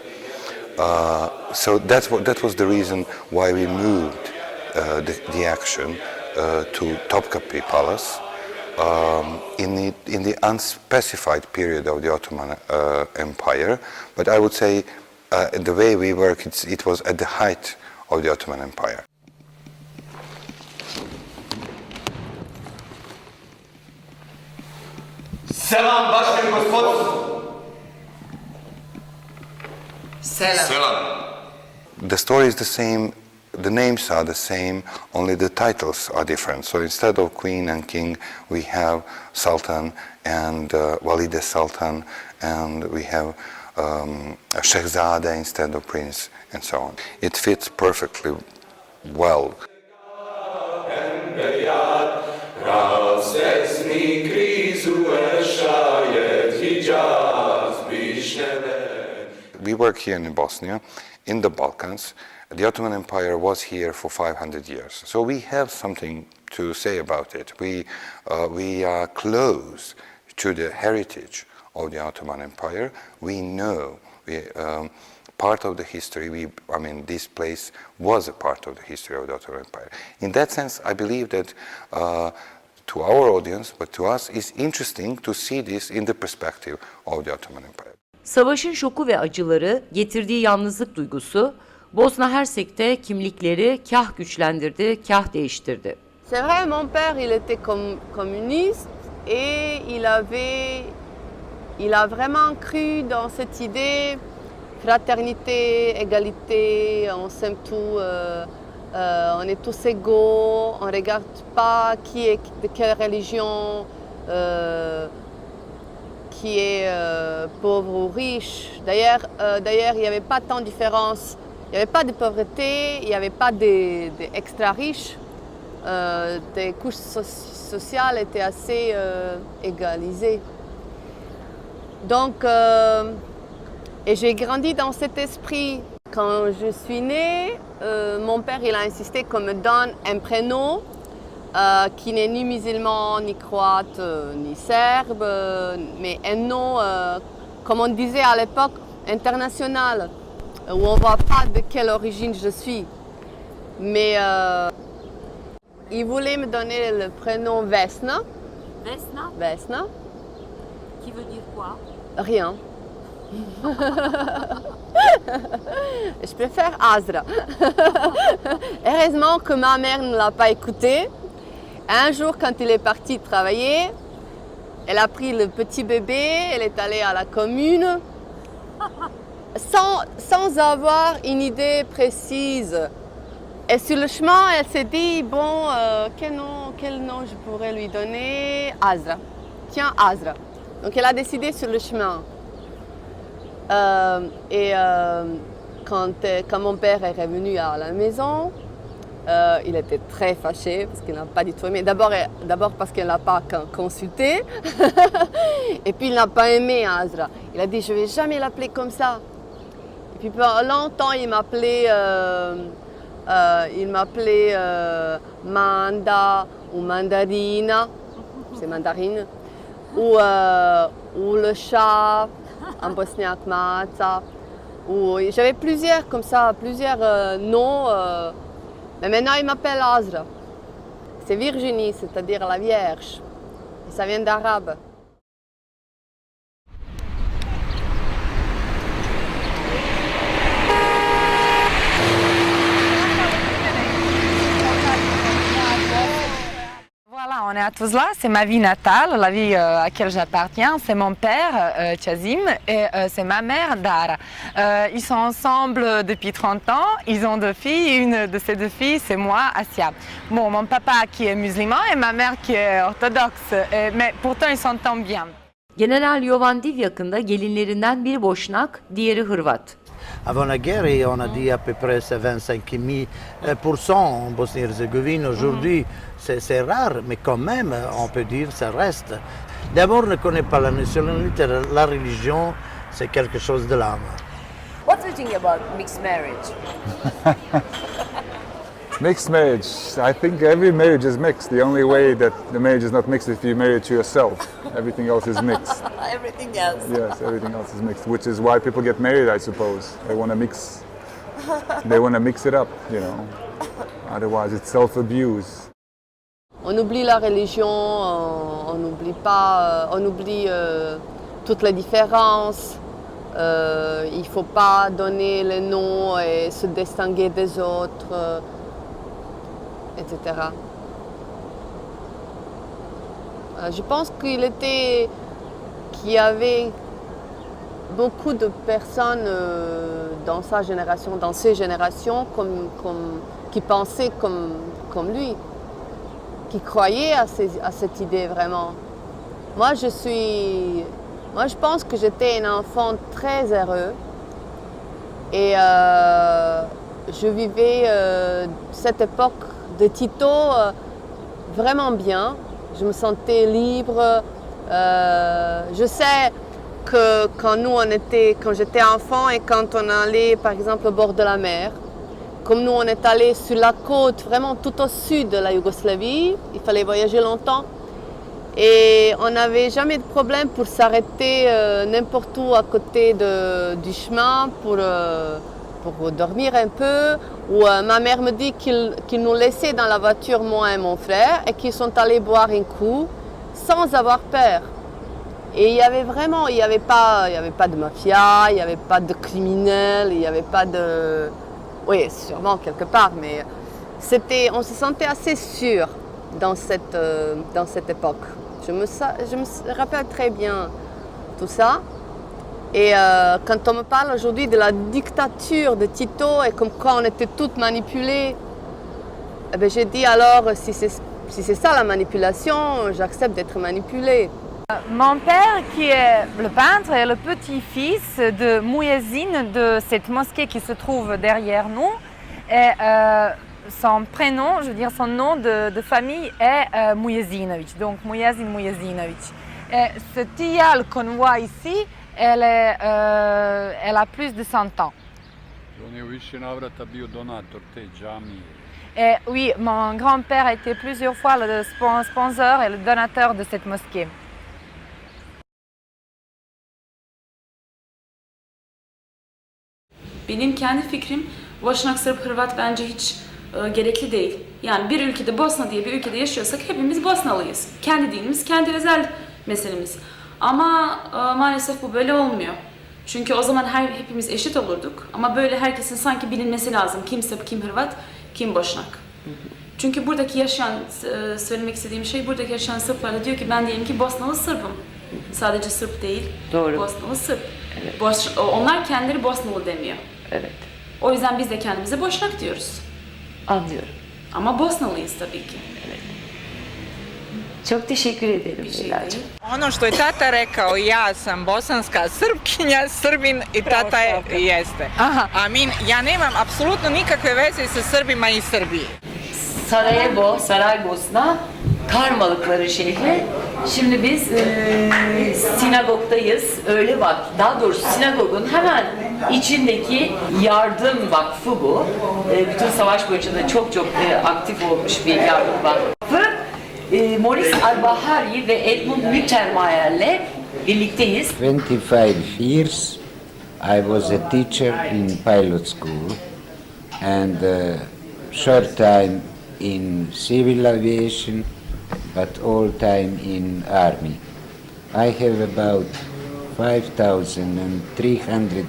So that was the reason why we moved the action to Topkapi Palace in the unspecified period of the Ottoman Empire. But I would say the way we work, it was at the height of the Ottoman Empire. Selam vašem gospodu. Selam. The story is the same, the names are the same, only the titles are different. So instead of queen and king, we have sultan and Valide Sultan, and we have Shehzade instead of prince, and so on. It fits perfectly well. We work here in Bosnia, in the Balkans. The Ottoman Empire was here for 500 years. So we have something to say about it. We are close to the heritage of the Ottoman Empire. We know part of the history. This place was a part of the history of the Ottoman Empire. In that sense, I believe that to our audience, but to us, it's interesting to see this in the perspective of the Ottoman Empire. Savaşın şoku ve acıları, getirdiği yalnızlık duygusu, Bosna Hersek'te kimlikleri kah güçlendirdi, kah değiştirdi. C'est vrai, mon père, il était communiste et il a vraiment cru dans cette idée fraternité, égalité, on s'aime tous, on est tous égaux, on ne regarde pas qui est de quelle religion, qui est pauvre ou riche. D'ailleurs, il n'y avait pas tant de différence. Il n'y avait pas de pauvreté, il n'y avait pas d'extra riches. Des couches sociales étaient assez égalisées. Donc, et j'ai grandi dans cet esprit. Quand je suis née, mon père il a insisté qu'on me donne un prénom qui n'est ni musulman, ni croate, ni serbe, mais un nom, comme on disait à l'époque, international, où on ne voit pas de quelle origine je suis. Mais il voulait me donner le prénom Vesna. Vesna? Vesna. Qui veut dire quoi? Rien. Je préfère Azra. Heureusement que ma mère ne l'a pas écouté. Un jour, quand il est parti travailler, elle a pris le petit bébé, elle est allée à la commune sans avoir une idée précise. Et sur le chemin, elle s'est dit, bon, quel nom je pourrais lui donner? Azra. Tiens, Azra. Donc elle a décidé sur le chemin. Quand mon père est revenu à la maison, il était très fâché parce qu'il n'a pas du tout aimé. D'abord parce qu'il n'a pas consulté. Et puis il n'a pas aimé Azra. Il a dit, je ne vais jamais l'appeler comme ça. Et puis pendant longtemps, il m'appelait Manda ou Mandarina, c'est mandarine, ou le chat, en bosniaque Maca. J'avais plusieurs comme ça, plusieurs noms, mais maintenant il m'appelle Azra. C'est Virginie, c'est-à-dire la Vierge, et ça vient d'arabe. Voilà, on est à Tuzla, c'est ma vie natale, la vie à laquelle j'appartiens. C'est mon père, Chazim, et c'est ma mère, Dara. Ils sont ensemble depuis 30 ans, ils ont 2 filles, une de ces 2 filles, c'est moi, Asja. Bon, mon papa qui est musulman et ma mère qui est orthodoxe, mais pourtant ils s'entendent bien. General Jovan Divjak'ın da gelinlerinden biri Boşnak, diğeri Hırvat. Avant la guerre, on a dit à peu près 25% en Bosnie-Herzégovine. Aujourd'hui, c'est rare, mais quand même, on peut dire que ça reste. D'abord, on ne connaît pas la nationalité, la religion, c'est quelque chose de l'âme. What do you think about mixed marriage? Mixed marriage. I think every marriage is mixed. The only way that the marriage is not mixed is if you marry to yourself. Everything else is mixed. Everything else. Yes, everything else is mixed, which is why people get married, I suppose. They want to mix. They want to mix it up, you know. Otherwise, it's self-abuse. On oublie la religion, on n'oublie pas, on oublie toutes les différences. Il ne faut pas donner les noms et se distinguer des autres, etc. Je pense qu'il y avait beaucoup de personnes dans sa génération, dans ces générations, qui pensaient comme lui, qui croyaient à cette idée vraiment. Moi, je pense que j'étais un enfant très heureux et je vivais cette époque de Tito vraiment bien. Je me sentais libre. Je sais que quand j'étais enfant et quand on allait par exemple au bord de la mer, comme nous, on est allé sur la côte, vraiment tout au sud de la Yougoslavie. Il fallait voyager longtemps. Et on n'avait jamais de problème pour s'arrêter n'importe où à côté du chemin pour dormir un peu. Ou ma mère me dit qu'ils nous laissaient dans la voiture, moi et mon frère, et qu'ils sont allés boire un coup sans avoir peur. Et il y avait vraiment, il n'y avait pas de mafia, il n'y avait pas de criminels, il n'y avait pas de... Oui, sûrement quelque part, mais on se sentait assez sûr dans cette époque. Je me rappelle très bien tout ça. Et quand on me parle aujourd'hui de la dictature de Tito et comme quoi on était toutes manipulées, eh bien, j'ai dit alors, si c'est ça la manipulation, j'accepte d'être manipulée. Mon père, qui est le peintre, est le petit-fils de Muezzin de cette mosquée qui se trouve derrière nous. Et son prénom, je veux dire son nom de famille est Muezzinovic, donc Muezzin Muezzinovic. Et ce tilleul qu'on voit ici, elle a plus de 100 ans. Et oui, mon grand-père a été plusieurs fois le sponsor et le donateur de cette mosquée. Benim kendi fikrim Boşnak, Sırp, Hırvat bence hiç gerekli değil. Yani bir ülkede Bosna diye bir ülkede yaşıyorsak hepimiz Bosnalıyız. Kendi dinimiz, kendi özel meselemiz. Ama maalesef bu böyle olmuyor. Çünkü o zaman hepimiz eşit olurduk. Ama böyle herkesin sanki bilinmesi lazım. Kim Sırp, kim Hırvat, kim Boşnak. Çünkü buradaki yaşayan, söylemek istediğim şey buradaki yaşayan Sırplar da diyor ki ben diyelim ki Bosnalı Sırp'ım. Sadece Sırp değil, Doğru. Bosnalı Sırp. Evet. Onlar kendileri Bosnalı demiyor. Evet. O yüzden biz de kendimize Boşnak diyoruz. Anlıyorum. Ama Bosnalıyız tabii ki. Evet. Çok teşekkür ederim Leyla'cığım. Ono što je tata rekao, ja sam bosanska Srpkinja, Srbin i tata jeste. Aha. Ja nemam apsolutno nikakve veze sa Srbima i Srbiji. Sarajevo, Saraybosna, Karmalıkları şehri. Şimdi biz sinagogdayız. Öyle bak, daha doğrusu sinagogun hemen içindeki yardım vakfı bu. Bütün savaş boyunca da çok aktif olmuş bir yardım vakfı. Maurice Albahari ve Edmund Müttermeyer'le birlikteyiz. 25 years I was a teacher in pilot school and short time in civil aviation, but all time in army. I have about 5,300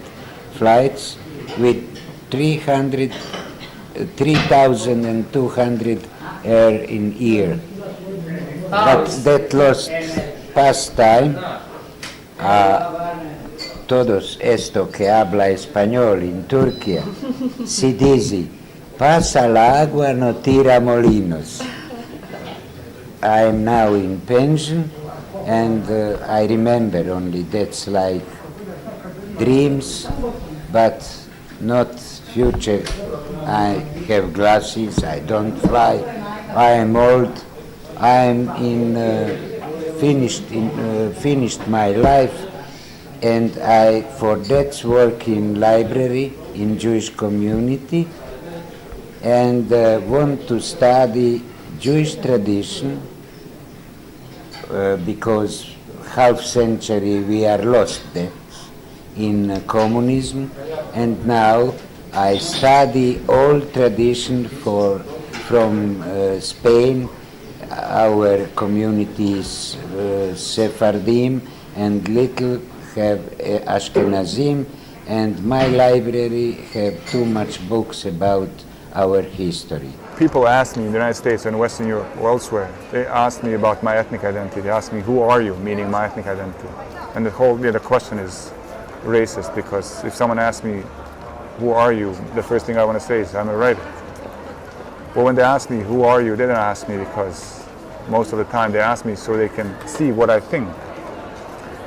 flights with 3,200 air in year. But that lost pastime a todos esto que habla español in Turquía. Si dice, pasa la agua no tira molinos. I am now in pension and I remember only that's like dreams but not future. I have glasses, I don't fly, I am old, I am finished my life and I for that work in library in Jewish community and want to study Jewish tradition because half century we are lost there in communism and now I study old tradition from Spain. Our communities Sephardim and little have Ashkenazim and my library have too much books about our history. People ask me in the United States and Western Europe or elsewhere, they ask me about my ethnic identity. They ask me, who are you, meaning my ethnic identity. And the question is racist because if someone asks me, who are you, the first thing I want to say is, I'm a writer. But when they ask me, who are you, they don't ask me because most of the time they ask me so they can see what I think.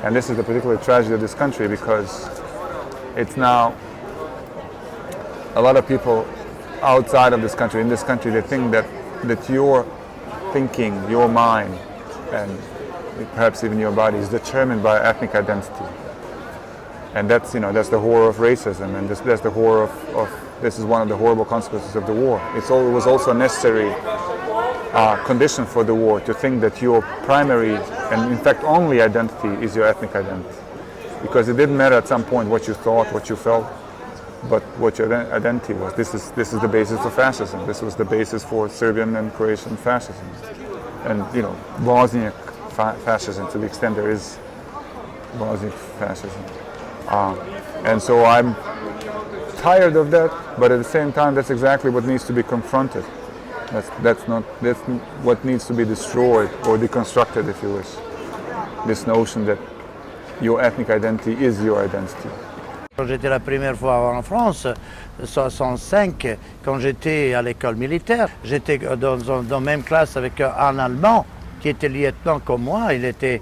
And this is the particular tragedy of this country because it's now a lot of people outside of this country, in this country, they think that your thinking, your mind, and perhaps even your body is determined by ethnic identity. And that's the horror of racism, and that's the horror of this is one of the horrible consequences of the war. It was also a necessary condition for the war to think that your primary and in fact only identity is your ethnic identity. Because it didn't matter at some point what you thought, what you felt, but what your identity was. This is the basis for fascism. This was the basis for Serbian and Croatian fascism. And, you know, Bosniak fascism, to the extent there is Bosniak fascism. And so I'm tired of that, but at the same time, that's exactly what needs to be confronted. That's what needs to be destroyed or deconstructed, if you wish. This notion that your ethnic identity is your identity. Quand j'étais la première fois en France, 65, quand j'étais à l'école militaire, j'étais dans la même classe avec un Allemand qui était lieutenant comme moi. Il n'était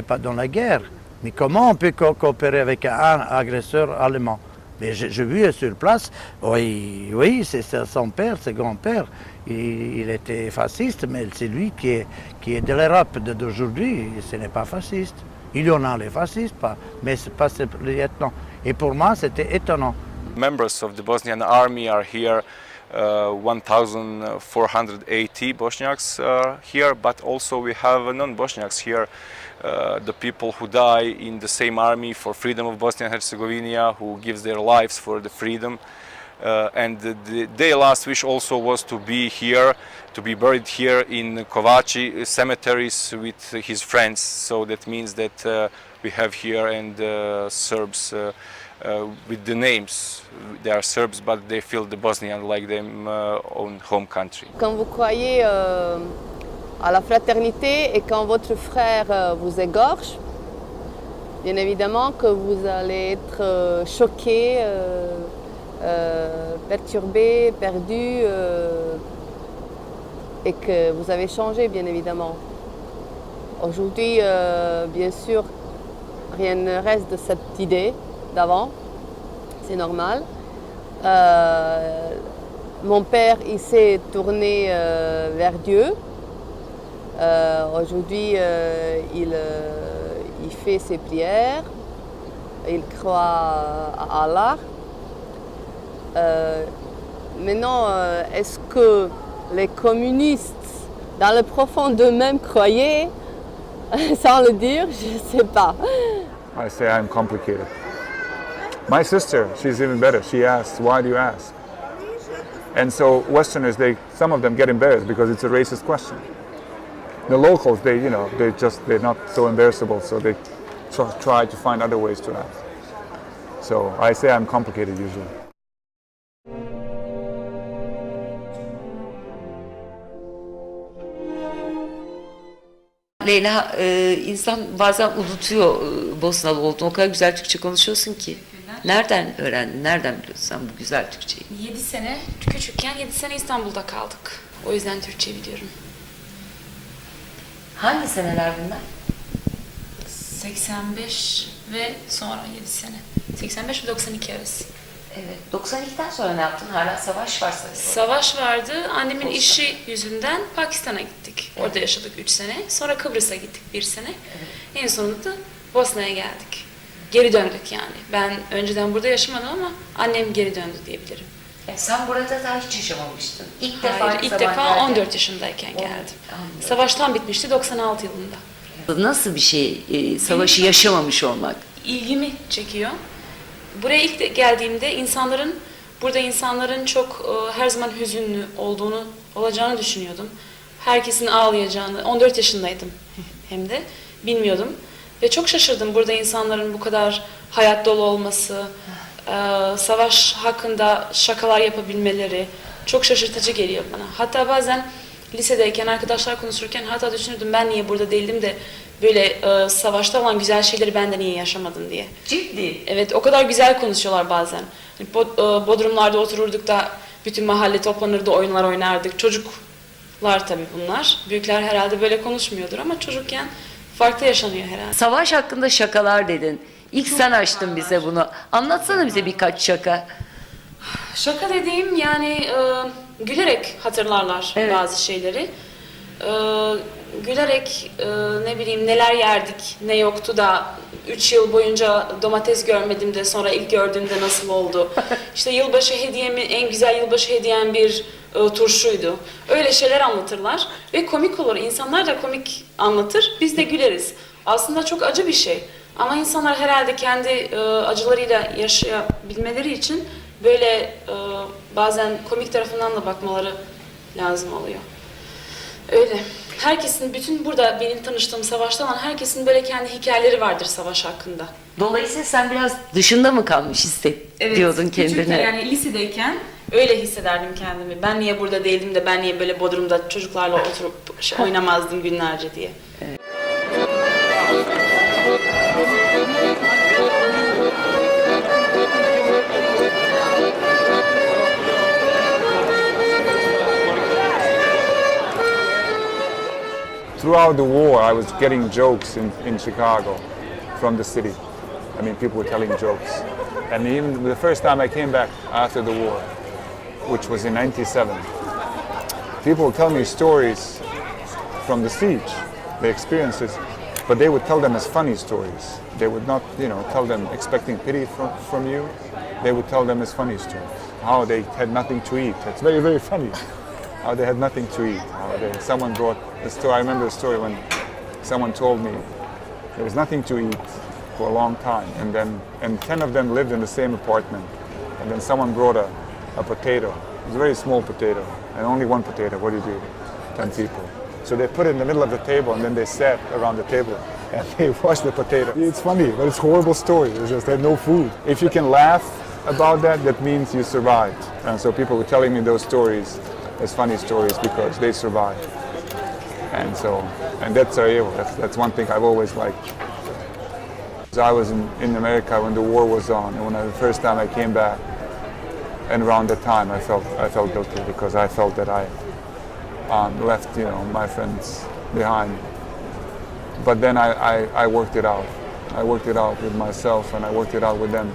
pas dans la guerre. Mais comment on peut coopérer avec un agresseur allemand? Mais j'ai vu sur place, oui, c'est son père, ses grands-pères. Il était fasciste, mais c'est lui qui est de l'Europe d'aujourd'hui. Ce n'est pas fasciste. Il y en a les fascistes, mais ce n'est pas ce lieutenant. Et pour moi, c'était étonnant. Members of the Bosnian army are here, 1,480 Bosniaks are here, but also we have non-Bosniaks here, the people who die in the same army for freedom of Bosnia and Herzegovina, who gives their lives for the freedom. And their last wish also was to be here, to be buried here in Kovači cemeteries with his friends. So that means that we have here and Serbs with the names. They are Serbs, but they feel the Bosnian like their own home country. Quand vous croyez à la fraternité et quand votre frère vous égorge, bien évidemment que vous allez être choqué, perturbé, perdu et que vous avez changé, bien évidemment. Aujourd'hui, bien sûr, rien ne reste de cette idée d'avant, c'est normal. Mon père, il s'est tourné vers Dieu. Aujourd'hui, il fait ses prières, il croit à Allah. Maintenant, est-ce que les communistes, dans le profond d'eux-mêmes, croyaient, sans le dire, je ne sais pas. I say I'm complicated. My sister, she's even better. She asks, "Why do you ask?" And so Westerners, some of them get embarrassed because it's a racist question. The locals, they're not so embarrassable, so they try to find other ways to ask. So I say I'm complicated usually. Leyla, insan bazen unutuyor Bosnalı olduğunu. O kadar güzel Türkçe konuşuyorsun ki. Nereden öğrendin, nereden biliyorsun sen bu güzel Türkçeyi? 7 sene, küçükken 7 sene İstanbul'da kaldık. O yüzden Türkçe biliyorum. Hangi seneler bunlar? 85 ve sonra 7 sene. 85 ve 92 arası. Evet. 92'den sonra ne yaptın? Hala savaş varsa. Savaş vardı. Annemin işi yüzünden Pakistan'a gittik. Evet. Orada yaşadık 3 sene. Sonra Kıbrıs'a gittik 1 sene. Evet. En sonunda Bosna'ya geldik. Geri döndük yani. Ben önceden burada yaşamadım ama annem geri döndü diyebilirim. Sen burada daha hiç yaşamamıştın. İlk defa 14 yaşındayken geldim. Anladım. Savaştan bitmişti 96 yılında. Nasıl bir şey savaşı yaşamamış olmak? İlgimi çekiyor. Buraya ilk geldiğimde burada insanların çok her zaman hüzünlü olacağını düşünüyordum. Herkesin ağlayacağını, 14 yaşındaydım hem de, bilmiyordum. Ve çok şaşırdım burada insanların bu kadar hayat dolu olması, savaş hakkında şakalar yapabilmeleri çok şaşırtıcı geliyor bana. Hatta bazen lisedeyken arkadaşlar konuşurken hatta düşünürdüm ben niye burada değildim de böyle savaşta olan güzel şeyleri ben de niye yaşamadım diye. Ciddi. Evet, o kadar güzel konuşuyorlar bazen. Bodrumlarda otururduk da bütün mahalle toplanırdı, oyunlar oynardık. Çocuklar tabii bunlar. Büyükler herhalde böyle konuşmuyordur ama çocukken farklı yaşanıyor herhalde. Savaş hakkında şakalar dedin. İlk sen açtın bize bunu. Anlatsana bize birkaç şaka. Şaka dediğim yani gülerek hatırlarlar bazı şeyleri. gülerek ne bileyim neler yerdik, ne yoktu da 3 yıl boyunca domates görmedim de sonra ilk gördüğümde nasıl oldu. İşte yılbaşı hediyemi, en güzel yılbaşı hediyem bir turşuydu. Öyle şeyler anlatırlar ve komik olur. İnsanlar da komik anlatır, biz de güleriz. Aslında çok acı bir şey. Ama insanlar herhalde kendi acılarıyla yaşayabilmeleri için böyle bazen komik tarafından da bakmaları lazım oluyor. Öyle. Herkesin, bütün burada benim tanıştığım savaşta olan herkesin böyle kendi hikayeleri vardır savaş hakkında. Dolayısıyla sen biraz dışında mı kalmış hissediyordun kendini? Küçükken, yani lisedeyken öyle hissederdim kendimi. Ben niye burada değildim de ben niye böyle Bodrum'da çocuklarla oturup oynamazdım günlerce diye. Evet. Throughout the war, I was getting jokes in Chicago from the city. I mean, people were telling jokes. And even the first time I came back after the war, which was in '97, people would tell me stories from the siege, the experiences, but they would tell them as funny stories. They would not, tell them expecting pity from you. They would tell them as funny stories. How they had nothing to eat. It's very, very funny. How they had nothing to eat. Someone brought the story. I remember the story when someone told me there was nothing to eat for a long time, and 10 of them lived in the same apartment, and then someone brought a potato. It was a very small potato, and only one potato. What do you do? 10 people. So they put it in the middle of the table, and then they sat around the table and they washed the potato. It's funny, but it's a horrible story. It's just they had no food. If you can laugh about that, that means you survived. And so people were telling me those stories as funny stories because they survived. And that's Sarajevo. That's one thing I've always liked. I was in America when the war was on, and the first time I came back, and around that time I felt guilty because I felt that I left my friends behind. But then I worked it out. I worked it out with myself, and I worked it out with them.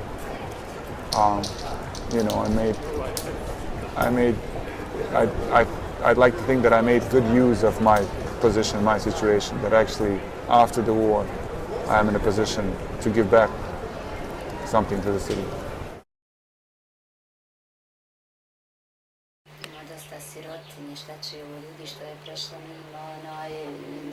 I'd like to think that I made good use of my position, my situation, that actually after the war I am in a position to give back something to the city. Šta će ovo ljudi što je prešlo mimo,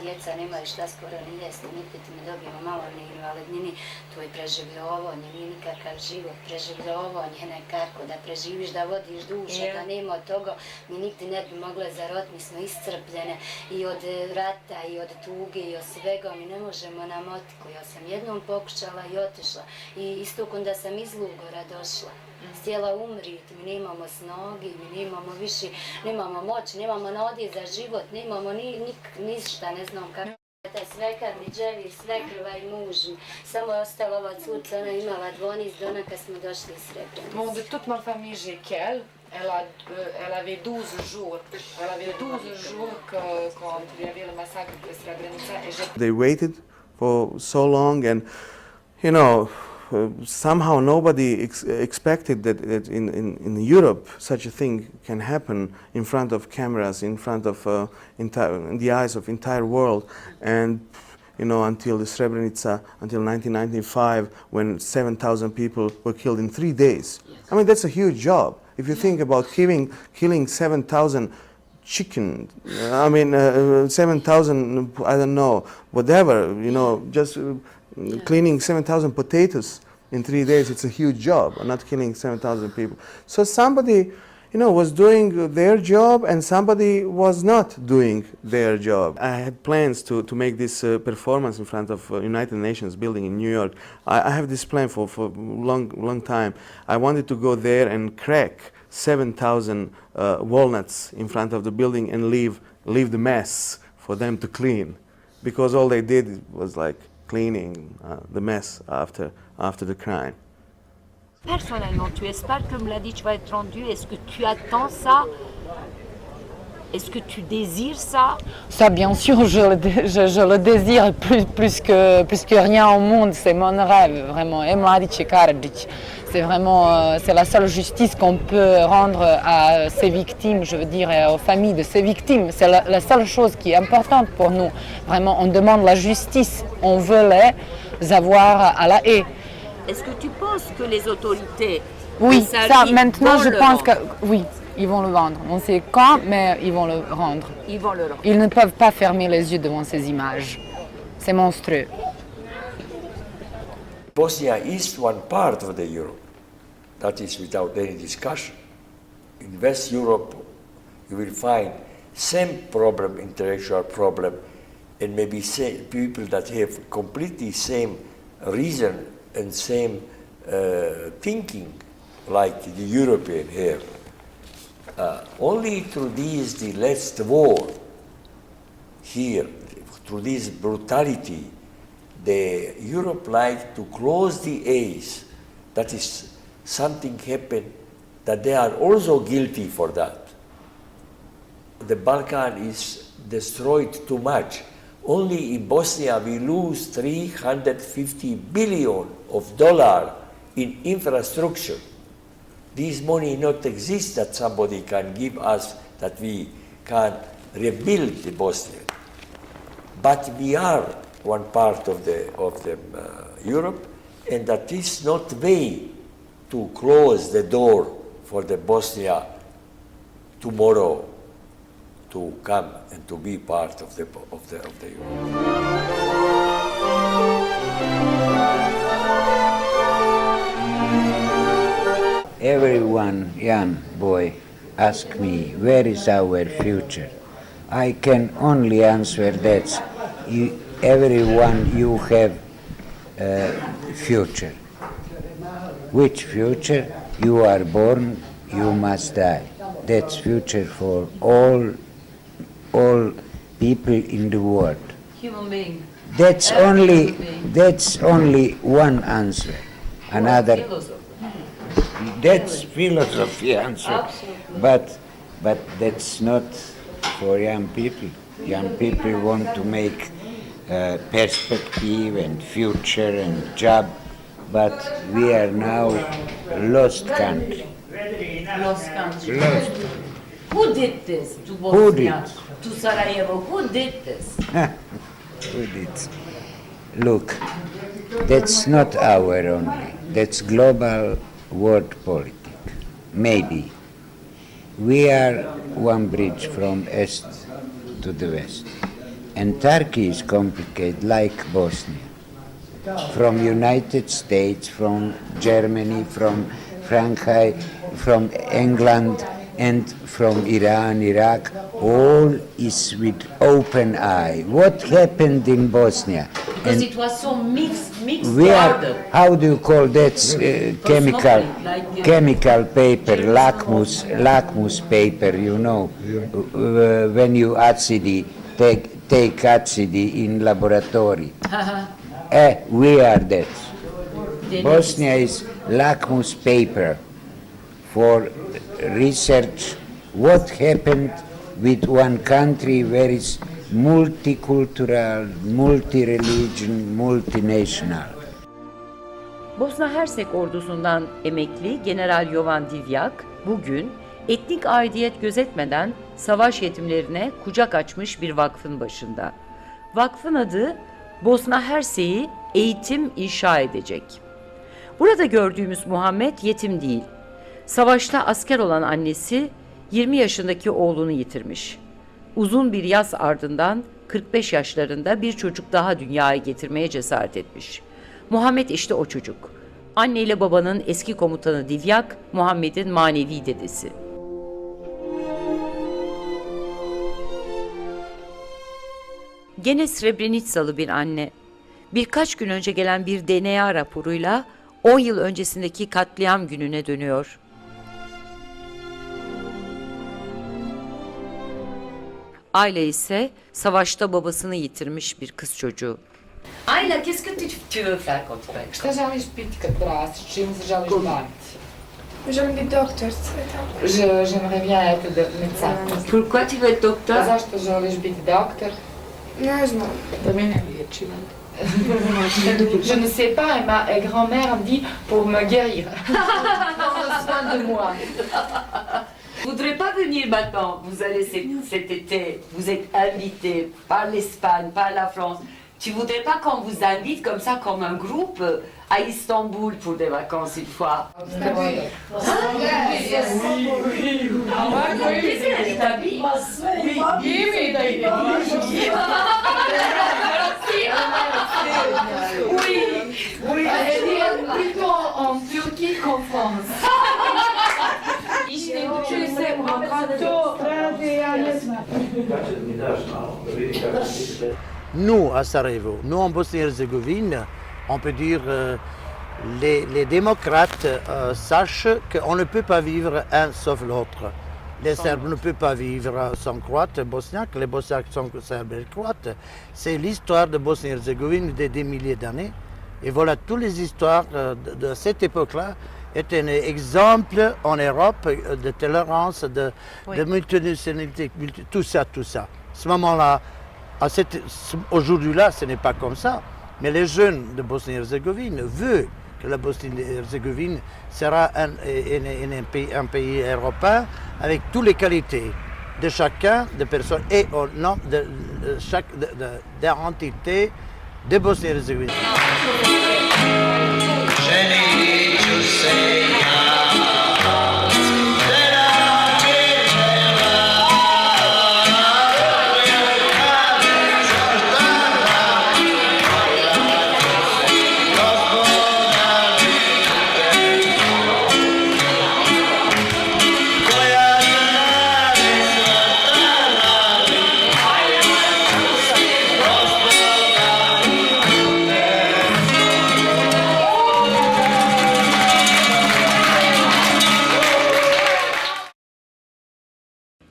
djeca nemaju šta skoro ni jesti, niti ne dobijemo malo ni invalidnini, to je preživljavanje, nije nikakav život, preživljavanje nekako, da preživiš, da vodiš dušu, da nema od toga, mi nikdy ne bi mogle zarot, mi smo iscrpljene i od rata i od tuge i od svega, mi ne možemo na motiku, ja sam jednom pokušala i otišla i isto onda sam iz Lugora došla. Htjela umriti, mi nemamo snogi, mi nemamo više, nemamo moći, nemamo nade za život, nemamo ništa, ne znam kako. Svekar mi dževi, svekrva i muž, samo je ostala ova curca, ona imala 12 dona kad smo došli iz Srebrenice. Bon, de toute ma famille, j'ai qu'elle. Elle avait 12 jours. Elle avait 12 jours quand il y avait le massacre de Srebrenica. They waited for so long, and somehow nobody expected that in Europe such a thing can happen in front of cameras, in front of in the eyes of entire world, and until the Srebrenica, until 1995, when 7,000 people were killed in 3 days. I mean, that's a huge job. If you think about killing 7,000 chicken, 7,000, I don't know, whatever, just cleaning 7,000 potatoes in 3 days, it's a huge job, not killing 7,000 people. So somebody, was doing their job and somebody was not doing their job. I had plans to make this performance in front of United Nations building in New York. I have this plan for a long time. I wanted to go there and crack 7,000 walnuts in front of the building and leave the mess for them to clean, because all they did was like cleaning the mess after the crime. Personnellement, tu espères que Mladic va être rendu? Est-ce que tu attends ça? Est-ce que tu désires ça? Ça, bien sûr, je le désire plus que rien au monde. C'est mon rêve, vraiment. Mladić et Sarajlic. C'est vraiment, c'est la seule justice qu'on peut rendre à ces victimes, je veux dire, et aux familles de ces victimes. C'est la seule chose qui est importante pour nous. Vraiment, on demande la justice. On veut les avoir à la haie. Est-ce que tu penses que les autorités... Oui, ça, maintenant, je pense que... Oui. Ils vont le vendre. On sait quand, mais ils vont le rendre. Ils vont le rendre. Ils ne peuvent pas fermer les yeux devant ces images. C'est monstrueux. Bosnia is one part of the Europe. That is without any discussion. In West Europe, you will find same problem, intellectual problem, and maybe people that have completely same reason and same thinking like the European have. Only through the last war here, through this brutality, the Europe like to close the eyes. That is something happened that they are also guilty for that. The Balkan is destroyed too much. Only in Bosnia we lose $350 billion in infrastructure. This money not exist that somebody can give us that we can rebuild the Bosnia. But we are one part of the Europe, and that is not way to close the door for the Bosnia tomorrow to come and to be part of the Europe. Everyone, young boy, ask me, where is our future? I can only answer that everyone you have future. Which future? You are born, you must die. That's future for all people in the world. Human being. That's only one answer. Another. That's philosophy answer, but that's not for young people. Young people want to make perspective and future and job, but we are now lost country. Lost country. Lost. Who did this to Who did? Bosnia, to Sarajevo? Who did this? Who did? Look, that's not our only. That's global world politics. Maybe. We are one bridge from east to the west. And Turkey is complicated like Bosnia. From United States, from Germany, from France, from England, and from Iran, Iraq, all is with open eye. What happened in Bosnia? Because And it was so mixed we are, garden. how do you call that chemical like, chemical paper, lacmus paper, you know, when you take acid in laboratory. We are that. Bosnia is lacmus paper for research what happened with one country where it's multicultural, multi-religion, multinational. Bosna Hersek ordusundan emekli General Jovan Divjak bugün etnik aidiyet gözetmeden savaş yetimlerine kucak açmış bir vakfın başında. Vakfın adı Bosna Hersek'i eğitim inşa edecek. Burada gördüğümüz Muhammed yetim değil. Savaşta asker olan annesi 20 yaşındaki oğlunu yitirmiş. Uzun bir yaz ardından 45 yaşlarında bir çocuk daha dünyaya getirmeye cesaret etmiş. Muhammed işte o çocuk. Anne ile babanın eski komutanı Divjak, Muhammed'in manevi dedesi. Gene Srebrenitsalı bir anne. Birkaç gün önce gelen bir DNA raporuyla 10 yıl öncesindeki katliam gününe dönüyor. Ayla ise savaşta babasını yitirmiş bir kız çocuğu. Ayla, qu'est-ce que tu veux faire quand tu vas? Šta želiš biti kad rastiš? Čim se želiš baviti? J'aimerais être docteur. J'aimerais bien être médecin. Pourquoi tu veux être docteur? Zašto želiš biti doktor? Ne znam. Da me ne liječi. Je ne sais pas, et ma grand-mère me dit pour me guérir. Prendre soin de moi. Vous ne voudrez pas venir maintenant. Vous allez cet été, vous êtes invité par l'Espagne, par la France. Tu voudrais pas qu'on vous invite comme ça, comme un groupe, à Istanbul pour des vacances une fois? Oui, elle est plutôt en Turquie qu'en France. Nous, à Sarajevo, nous en Bosnie-Herzégovine, on peut dire les démocrates sachent qu'on ne peut pas vivre un sauf l'autre. Les Serbes ne peuvent pas vivre sans Croates et Bosniaques, les Bosniaques sans Serbes et Croates. C'est l'histoire de Bosnie-Herzégovine de des milliers d'années. Et voilà, toutes les histoires de cette époque-là étaient un exemple en Europe de tolérance, de multinationalité, tout ça. À ce moment-là, aujourd'hui-là, ce n'est pas comme ça. Mais les jeunes de Bosnie-Herzégovine veulent que la Bosnie-Herzégovine sera un pays européen avec toutes les qualités de chacun, de personnes et au nom de chaque d'identité de Bosnie-Herzégovine.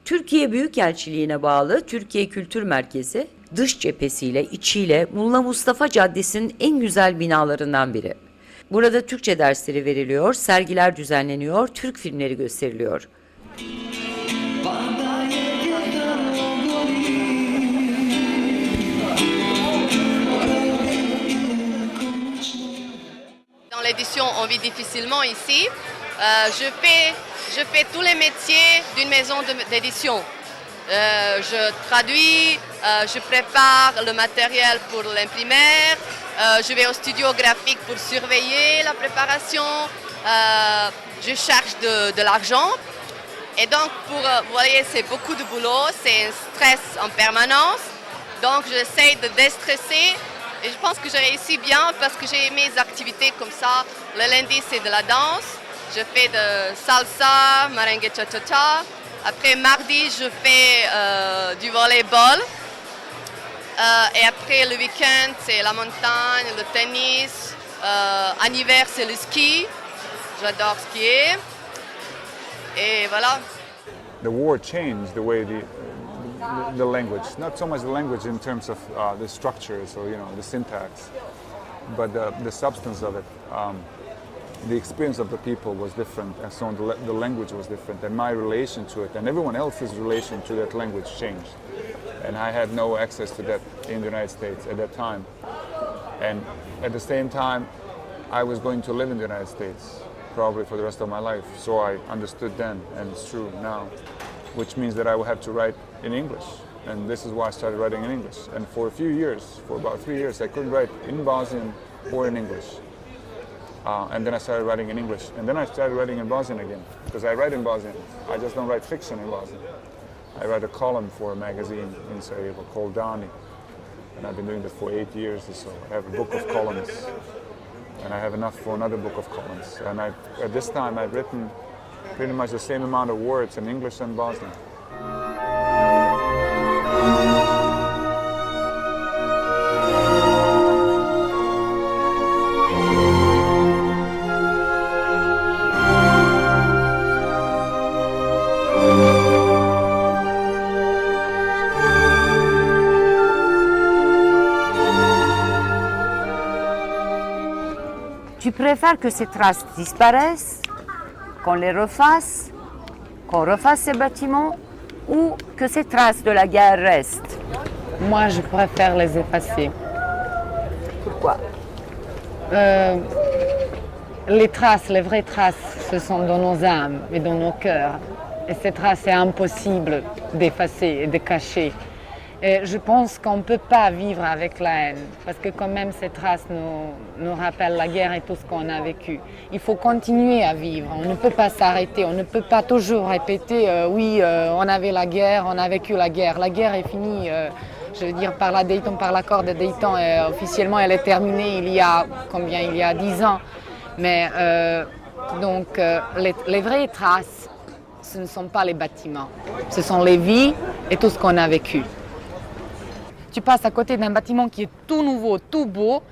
Türkiye Büyükelçiliğine bağlı Türkiye Kültür Merkezi, dış cephesiyle içiyle Mulla Mustafa Caddesi'nin en güzel binalarından biri. Burada Türkçe dersleri veriliyor, sergiler düzenleniyor, Türk filmleri gösteriliyor. Dans l'édition, on vit difficilement ici. Je fais tous les métiers d'une maison d'édition. Je traduis, je prépare le matériel pour l'imprimaire, je vais au studio graphique pour surveiller la préparation, je cherche de l'argent. Et donc, vous voyez, c'est beaucoup de boulot, c'est un stress en permanence. Donc, j'essaie de déstresser. Et je pense que j'ai réussi bien parce que j'ai mes activités comme ça. Le lundi, c'est de la danse. Je fais de salsa, merengue cha-cha-cha. Après, mardi, je fais du volleyball. Et après, le week-end, c'est la montagne, le tennis. En hiver, c'est le ski. J'adore skier. Et voilà. The war changed the way the language, not so much the language in terms of the structures or the syntax, but the substance of it. The experience of the people was different, and so the language was different, and my relation to it and everyone else's relation to that language changed. And I had no access to that in the United States at that time. And at the same time, I was going to live in the United States, probably for the rest of my life. So I understood then, and it's true now, which means that I will have to write in English. And this is why I started writing in English. And for a few years, for about 3 years, I couldn't write in Bosnian or in English. And then I started writing in English. And then I started writing in Bosnian again, because I write in Bosnian. I just don't write fiction in Bosnian. I write a column for a magazine in Sarajevo called Dani. And I've been doing that for 8 years or so. I have a book of columns. And I have enough for another book of columns. And at this time, I've written pretty much the same amount of words in English and Bosnian. Tu préfères que ces traces disparaissent qu'on les refasse, qu'on refasse ces bâtiments ou que ces traces de la guerre restent? Moi, je préfère les effacer. Pourquoi? Les traces, les vraies traces, ce sont dans nos âmes et dans nos cœurs. Et ces traces, c'est impossible d'effacer et de cacher. Et je pense qu'on ne peut pas vivre avec la haine, parce que quand même ces traces nous rappellent la guerre et tout ce qu'on a vécu. Il faut continuer à vivre, on ne peut pas s'arrêter, on ne peut pas toujours répéter oui, on avait la guerre, on a vécu la guerre. La guerre est finie, je veux dire, par l'accord de Dayton, officiellement elle est terminée il y a 10 ans. Mais les vraies traces, ce ne sont pas les bâtiments, ce sont les vies et tout ce qu'on a vécu. Tu passes à côté d'un bâtiment qui est tout nouveau, tout beau,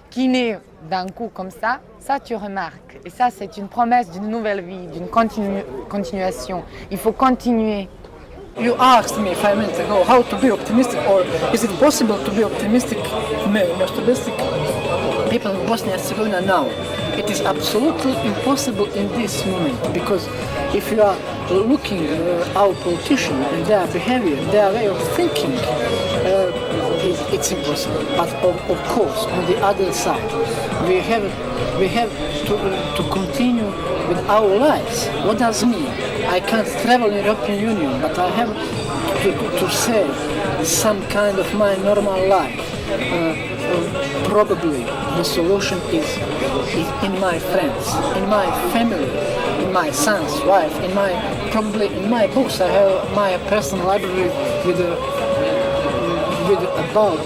qui naît d'un coup comme ça tu remarques. Et ça, c'est une promesse d'une nouvelle vie, d'une continuation. Il faut continuer. You asked me 5 minutes ago how to be optimistic, or is it possible to be optimistic people in Bosnia and Herzegovina now? It is absolutely impossible in this moment, because if you are looking at our politicians and their behavior, their way of thinking, it's impossible. But of course, on the other side, we have to continue with our lives. What does it mean? I can't travel in European Union, but I have to say some kind of my normal life. Probably the solution is in my friends, in my family, in my son's wife, probably in my books. I have my personal library with about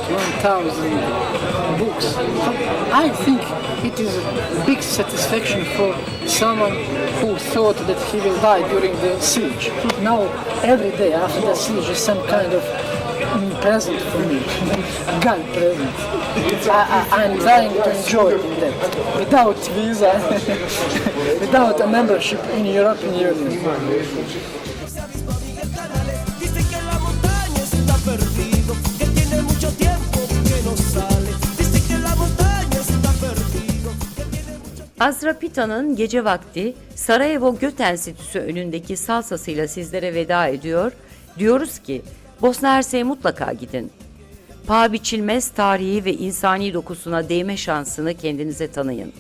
1,000 books. So I think it is a big satisfaction for someone who thought that he will die during the siege. Now every day after the siege is some kind of present for me, God present. I'm trying to enjoy that without visa, without a membership in European Union. Azra Pita'nın gece vakti Sarajevo Göt Enstitüsü önündeki salsasıyla sizlere veda ediyor. Diyoruz ki Bosna Hersek'e mutlaka gidin. Paha biçilmez tarihi ve insani dokusuna değme şansını kendinize tanıyın.